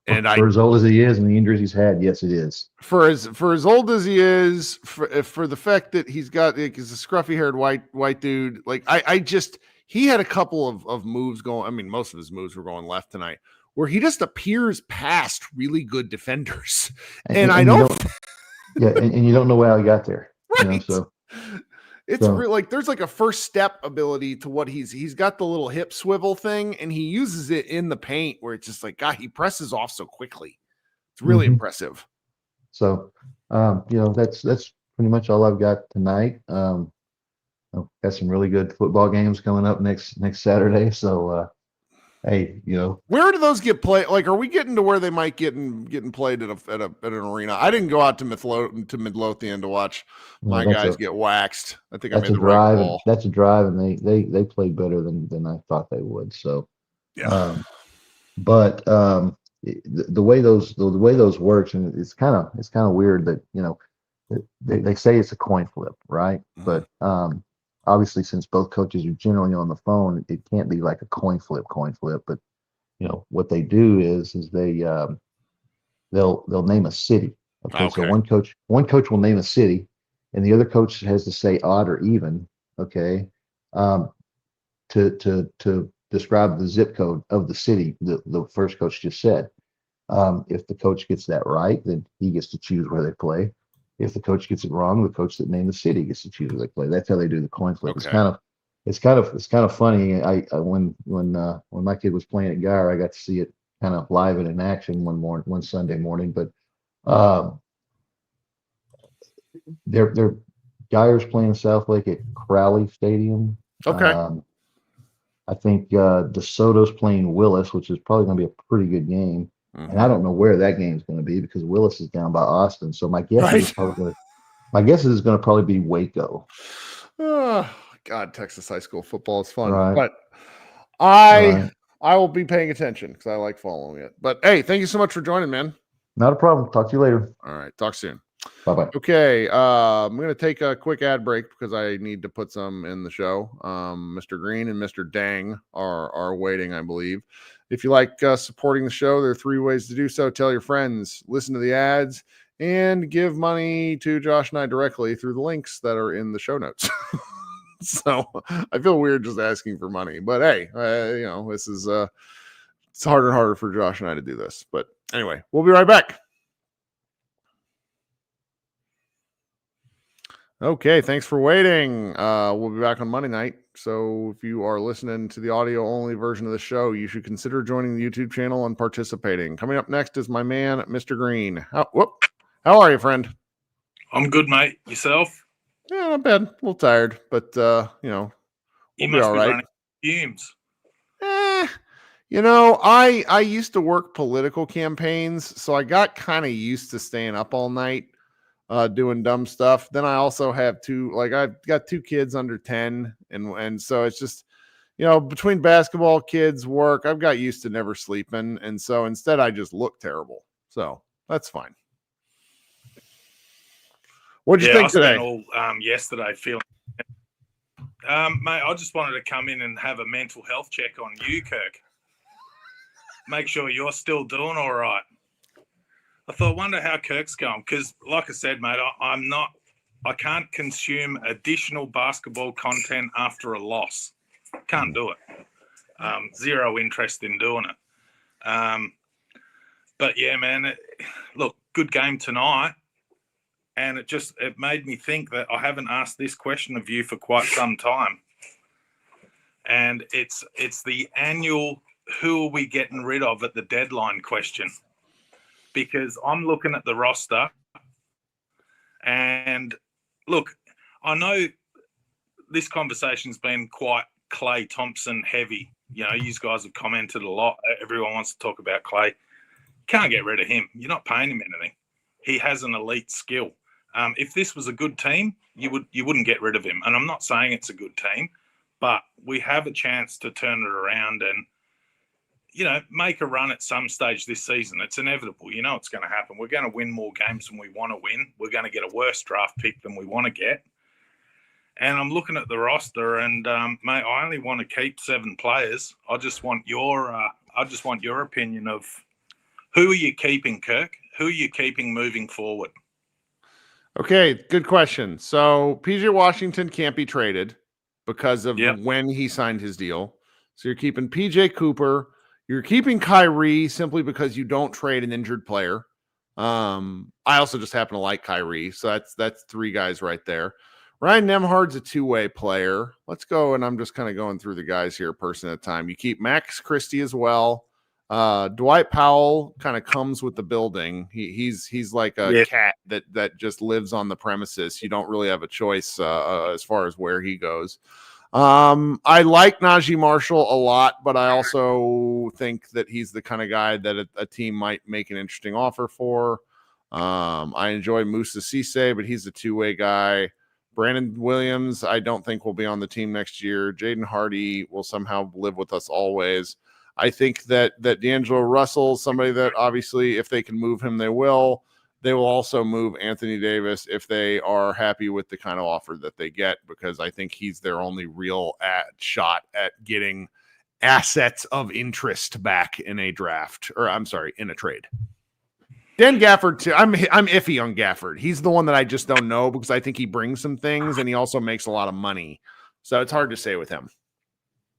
And for as old as he is and the injuries he's had, yes, it is. For as old as he is, for the fact that he's got, he's a scruffy haired white dude. Like he had a couple of moves going. I mean, most of his moves were going left tonight, where he just appears past really good defenders, and I don't. And you don't know how he got there. Right. It's real, like there's like a first step ability to what he's got, the little hip swivel thing, and he uses it in the paint where it's just like, God, he presses off so quickly. It's really impressive. So, that's pretty much all I've got tonight. Got some really good football games coming up next Saturday. So, hey, where do those get played? Like, are we getting to where they might getting played at an arena? I didn't go out to Midlothian to watch my guys get waxed. I think I made the right call. That's a drive, and they played better than I thought they would. So, yeah. The way those works, and it's kind of weird that they say it's a coin flip, right? But obviously, since both coaches are generally on the phone, it can't be like a coin flip. But what they do is they'll name a city. Okay, so one coach will name a city, and the other coach has to say odd or even. Okay, to describe the zip code of the city the first coach just said. If the coach gets that right, then he gets to choose where they play. If the coach gets it wrong, the coach that named the city gets to choose where they play. That's how they do the coin flip. Okay. It's kind of funny. When my kid was playing at Geyer, I got to see it kind of live and in action one Sunday morning. But they're Geyer's playing South Lake at Crowley Stadium. Okay. I think DeSoto's playing Willis, which is probably going to be a pretty good game. And I don't know where that game's going to be because Willis is down by Austin. So my guess is going to probably be Waco. Oh, God, Texas high school football is fun, right. But I will be paying attention because I like following it. But hey, thank you so much for joining, man. Not a problem. Talk to you later. All right, talk soon. Bye-bye. Okay, I'm going to take a quick ad break because I need to put some in the show. Mr. Green and Mr. Dang are waiting, I believe. If you like supporting the show, there are 3 ways to do so. Tell your friends, listen to the ads, and give money to Josh and I directly through the links that are in the show notes. So I feel weird just asking for money, but hey, this is it's harder and harder for Josh and I to do this. But anyway, we'll be right back. Okay, thanks for waiting. We'll be back on Monday night. So if you are listening to the audio only version of the show, you should consider joining the YouTube channel and participating. Coming up next is my man, Mr. Green. How are you, friend? I'm good, mate. Yourself? Yeah, not bad. A little tired, but we'll you be must all be right. running fumes. I used to work political campaigns, so I got kind of used to staying up all night. Doing dumb stuff. Then I also have I've got 2 kids under 10, and so it's just, between basketball, kids, work, I've got used to never sleeping, and so instead I just look terrible. So that's fine. What'd you think today? I spent all yesterday feeling Mate, I just wanted to come in and have a mental health check on you, Kirk. Make sure you're still doing all right. I wonder how Kirk's going, because like I said, mate, I can't consume additional basketball content after a loss. Can't do it. Zero interest in doing it. But yeah, man, look, good game tonight. And it made me think that I haven't asked this question of you for quite some time. And it's the annual who are we getting rid of at the deadline question. Because I'm looking at the roster and look, I know this conversation's been quite Klay Thompson heavy. You know, you guys have commented a lot. Everyone wants to talk about Klay. Can't get rid of him. You're not paying him anything. He has an elite skill. If this was a good team, you wouldn't get rid of him. And I'm not saying it's a good team, but we have a chance to turn it around and, you know, make a run at some stage this season. It's inevitable. You know it's going to happen. We're going to win more games than we want to win. We're going to get a worse draft pick than we want to get. And I'm looking at the roster, and mate, I only want to keep 7 players. I just want your opinion of who are you keeping, Kirk? Who are you keeping moving forward? Okay, good question. So PJ Washington can't be traded because of when he signed his deal. So you're keeping PJ Cooper. You're keeping Kyrie simply because you don't trade an injured player. I also just happen to like Kyrie. So that's 3 guys right there. Ryan Nembhard's a 2-way player. Let's go, and I'm just kind of going through the guys here person at a time. You keep Max Christie as well. Dwight Powell kind of comes with the building. He's like a cat that just lives on the premises. You don't really have a choice as far as where he goes. I like Najee Marshall a lot, but I also think that he's the kind of guy that a team might make an interesting offer for. I enjoy Moussa Cisse, but he's a 2-way guy. Brandon Williams, I don't think will be on the team next year. Jaden Hardy will somehow live with us always. I think that D'Angelo Russell, somebody that obviously if they can move him, they will. They will also move Anthony Davis if they are happy with the kind of offer that they get, because I think he's their only real shot at getting assets of interest back in a draft, or I'm sorry, in a trade. Dan Gafford, too. I'm iffy on Gafford. He's the one that I just don't know because I think he brings some things and he also makes a lot of money. So it's hard to say with him.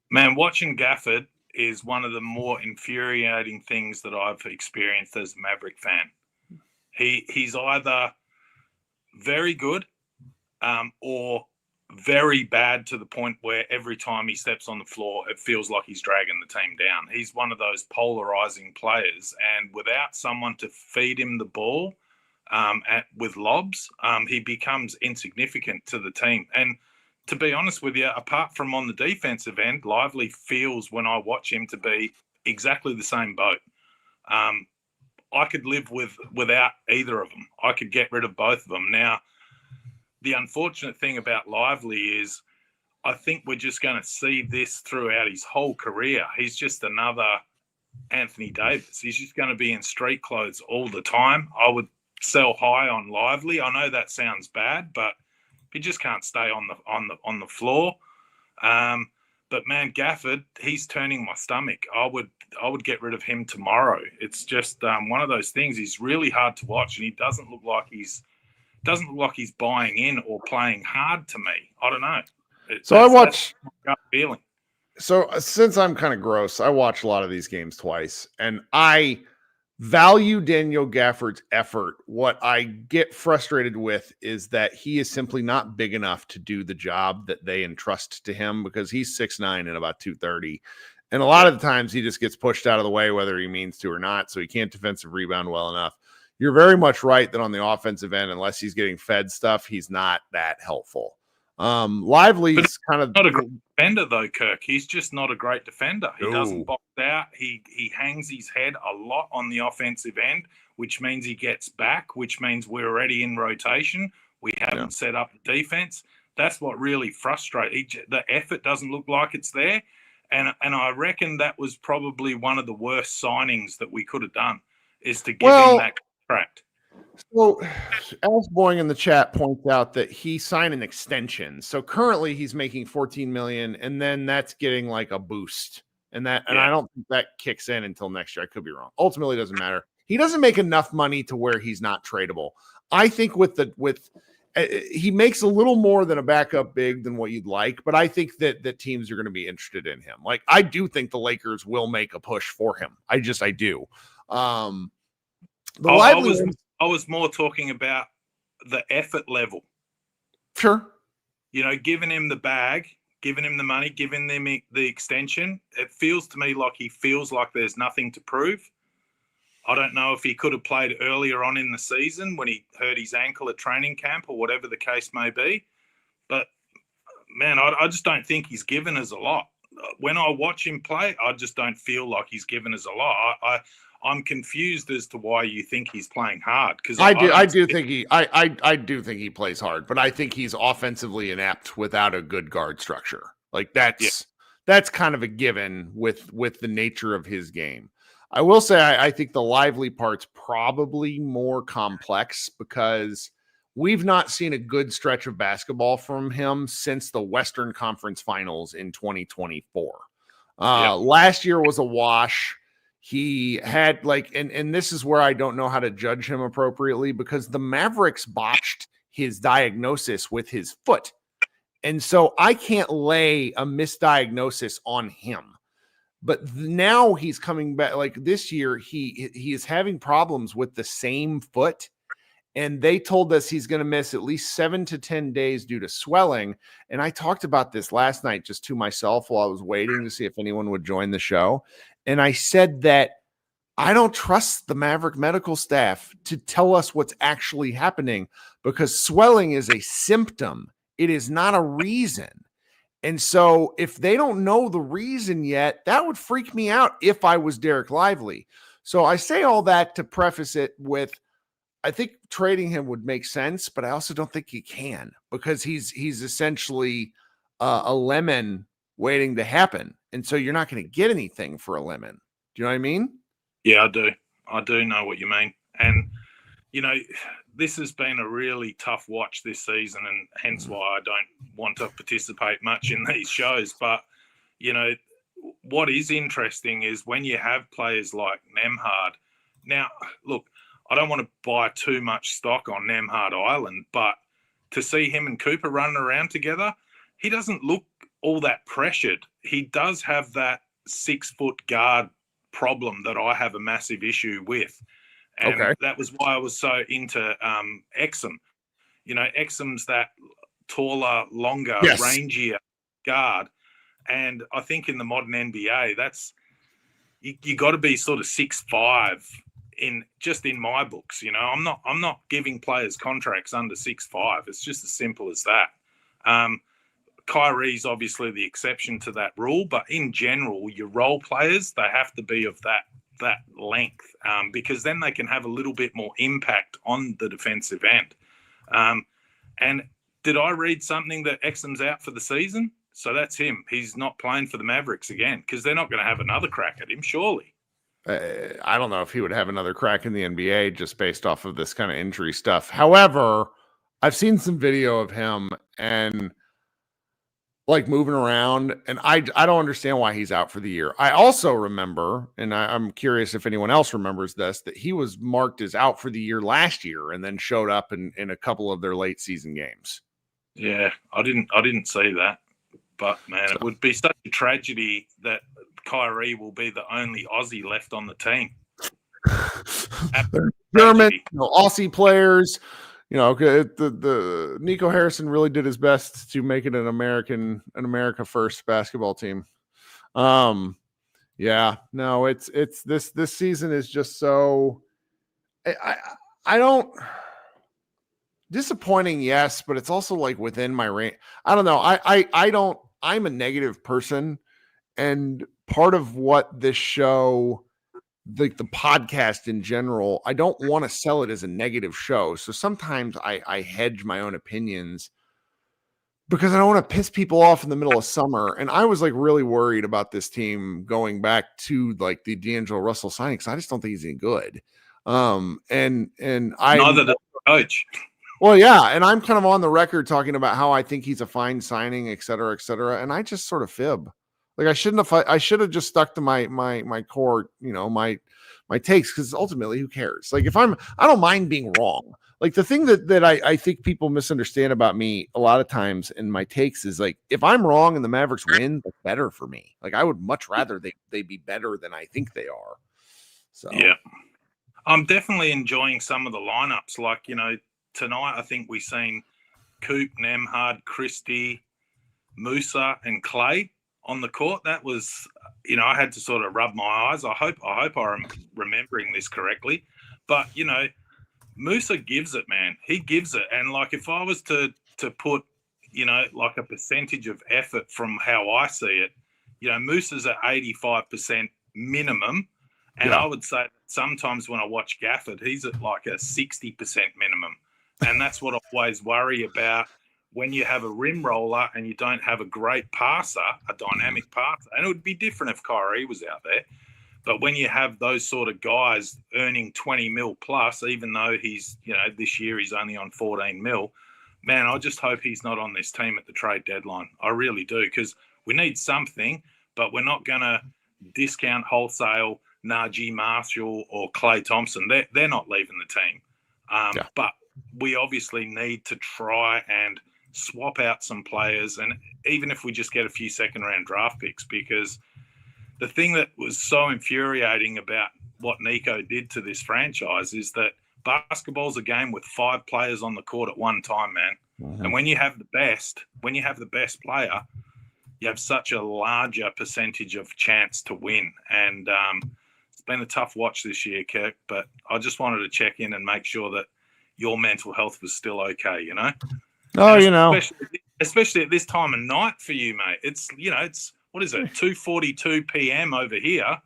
Man, watching Gafford is one of the more infuriating things that I've experienced as a Maverick fan. He's either very good or very bad to the point where every time he steps on the floor, it feels like he's dragging the team down. He's one of those polarizing players, and without someone to feed him the ball with lobs, he becomes insignificant to the team. And to be honest with you, apart from on the defensive end, Lively feels when I watch him to be exactly the same boat. I could live without either of them. I could get rid of both of them. Now, the unfortunate thing about Lively is I think we're just going to see this throughout his whole career. He's just another Anthony Davis. He's just going to be in street clothes all the time. I would sell high on Lively. I know that sounds bad, but he just can't stay on the floor. But man, Gafford, he's turning my stomach. I would get rid of him tomorrow. It's just one of those things. He's really hard to watch, and he doesn't look like he's buying in or playing hard to me. I don't know. I watch gut feeling. So since I'm kind of gross, I watch a lot of these games twice, and I value Daniel Gafford's effort. What I get frustrated with is that he is simply not big enough to do the job that they entrust to him, because he's 6'9" and about 230. And a lot of the times he just gets pushed out of the way, whether he means to or not. So he can't defensive rebound well enough. You're very much right that on the offensive end, unless he's getting fed stuff, he's not that helpful. Lively's kind of not a great defender though, Kirk. He's just not a great defender. He doesn't box out. He hangs his head a lot on the offensive end, which means he gets back, which means we're already in rotation. We haven't set up the defense. That's what really frustrates. The effort doesn't look like it's there. And I reckon that was probably one of the worst signings that we could have done, is to give him that contract. So, Alice Boying in the chat points out that he signed an extension. So currently he's making 14 million, and then that's getting like a boost. And I don't think that kicks in until next year. I could be wrong. Ultimately, it doesn't matter. He doesn't make enough money to where he's not tradable. I think he makes a little more than a backup big than what you'd like, but I think that teams are going to be interested in him. Like, I do think the Lakers will make a push for him. I do. I was more talking about the effort level. Sure. Giving him the bag, giving him the money, giving them the extension. It feels to me like he feels like there's nothing to prove. I don't know if he could have played earlier on in the season when he hurt his ankle at training camp or whatever the case may be. But, man, I just don't think he's given us a lot. When I watch him play, I just don't feel like he's given us a lot. I'm confused as to why you think he's playing hard. Because I do think he plays hard, but I think he's offensively inept without a good guard structure. Like that's kind of a given with the nature of his game. I will say I think the lively part's probably more complex because we've not seen a good stretch of basketball from him since the Western Conference Finals in 2024. Last year was a wash. He had and this is where I don't know how to judge him appropriately because the Mavericks botched his diagnosis with his foot. And so I can't lay a misdiagnosis on him. But now he's coming back. Like this year, he is having problems with the same foot. And they told us he's going to miss at least 7 to 10 days due to swelling. And I talked about this last night just to myself while I was waiting to see if anyone would join the show. And I said that I don't trust the Maverick medical staff to tell us what's actually happening because swelling is a symptom. It is not a reason. And so if they don't know the reason yet, that would freak me out if I was Derek Lively. So I say all that to preface it with, I think trading him would make sense, but I also don't think he can because he's essentially a lemon waiting to happen. And so you're not going to get anything for a lemon. Do you know what I mean? Yeah, I do. I do know what you mean. And, this has been a really tough watch this season, and hence why I don't want to participate much in these shows. But, what is interesting is when you have players like Nembhard. Now, look, I don't want to buy too much stock on Nembhard Island, but to see him and Cooper running around together, he doesn't look all that pressured. He does have that 6-foot guard problem that I have a massive issue with. And that was why I was so into Exum. Exum's that taller, longer, rangier guard. And I think in the modern NBA, that's you got to be sort of 6'5" in my books. I'm not giving players contracts under 6'5". It's just as simple as that. Kyrie's obviously the exception to that rule, but in general, your role players, they have to be of that length because then they can have a little bit more impact on the defensive end. And did I read something that Exum's out for the season? So that's him. He's not playing for the Mavericks again because they're not going to have another crack at him, surely. I don't know if he would have another crack in the NBA just based off of this kind of injury stuff. However, I've seen some video of him and moving around, and I don't understand why he's out for the year. I also remember, and I'm curious if anyone else remembers this, that he was marked as out for the year last year and then showed up in a couple of their late season games. Yeah, I didn't see that. But man, it would be such a tragedy that Kyrie will be the only Aussie left on the team. German, Aussie players. The Nico Harrison really did his best to make it an America first basketball team. It's this season is just so I don't disappointing, yes, but it's also within my range. I don't know. I'm a negative person, and part of what this show, the podcast in general, I don't want to sell it as a negative show. So sometimes I hedge my own opinions because I don't want to piss people off in the middle of summer. And I was really worried about this team going back to the D'Angelo Russell signing because I just don't think he's any good. And I neither does the coach. Well, yeah, and I'm kind of on the record talking about how I think he's a fine signing, et cetera, and I just sort of fib. Like I should have just stuck to my core, my takes, because ultimately, who cares? Like I don't mind being wrong. Like the thing that I think people misunderstand about me a lot of times in my takes is like, if I'm wrong and the Mavericks win, that's better for me. Like I would much rather they be better than I think they are. So yeah, I'm definitely enjoying some of the lineups. Like, tonight I think we've seen Coop, Nemhard, Christie, Musa, and Klay on the court. That was, I had to sort of rub my eyes. I hope I'm remembering this correctly. But, Musa gives it, man. He gives it. And like if I was to put, like a percentage of effort from how I see it, Musa's at 85% minimum. And I would say that sometimes when I watch Gafford, he's at like a 60% minimum. And that's what I always worry about when you have a rim roller and you don't have a great passer, a dynamic passer. And it would be different if Kyrie was out there. But when you have those sort of guys earning 20 mil plus, even though he's, this year he's only on 14 mil, man, I just hope he's not on this team at the trade deadline. I really do, because we need something, but we're not going to discount wholesale Najee Marshall or Klay Thompson. They're not leaving the team. But we obviously need to try and swap out some players, and even if we just get a few second-round draft picks, because the thing that was so infuriating about what Nico did to this franchise is that basketball's a game with 5 players on the court at one time, man. Mm-hmm. And when you have the best player, you have such a larger percentage of chance to win. And it's been a tough watch this year, Kirk, but I just wanted to check in and make sure that your mental health was still okay, Oh, especially at this time of night for you, mate. It's, it's, what is it, 2:42 p.m. over here?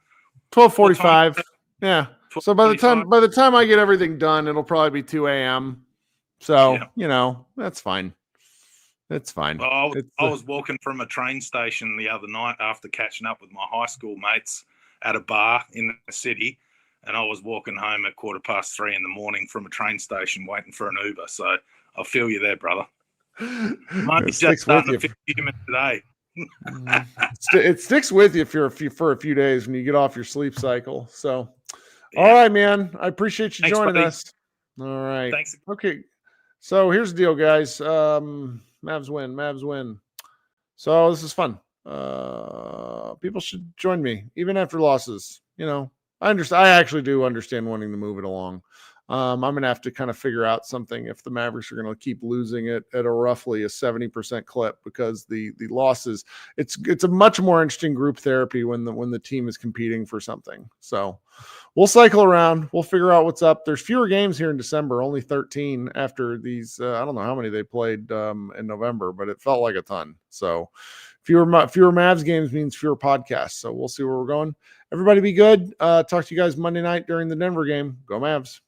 12:45. Yeah. So by the time I get everything done, it'll probably be 2 a.m. So, that's fine. It's fine. Well, I was walking from a train station the other night after catching up with my high school mates at a bar in the city, and I was walking home at 3:15 in the morning from a train station waiting for an Uber. So I feel you there, brother. Might be just starting to feel human today. It sticks with you for a few days when you get off your sleep cycle. So, all right, man. I appreciate you joining us. All right. Thanks. Okay. So here's the deal, guys. Mavs win. So this is fun. People should join me even after losses. I understand. I actually do understand wanting to move it along. I'm going to have to kind of figure out something if the Mavericks are going to keep losing it at a roughly a 70% clip, because the losses, it's a much more interesting group therapy when the team is competing for something. So we'll cycle around. We'll figure out what's up. There's fewer games here in December, only 13 after these. I don't know how many they played in November, but it felt like a ton. So fewer Mavs games means fewer podcasts. So we'll see where we're going. Everybody be good. Talk to you guys Monday night during the Denver game. Go Mavs.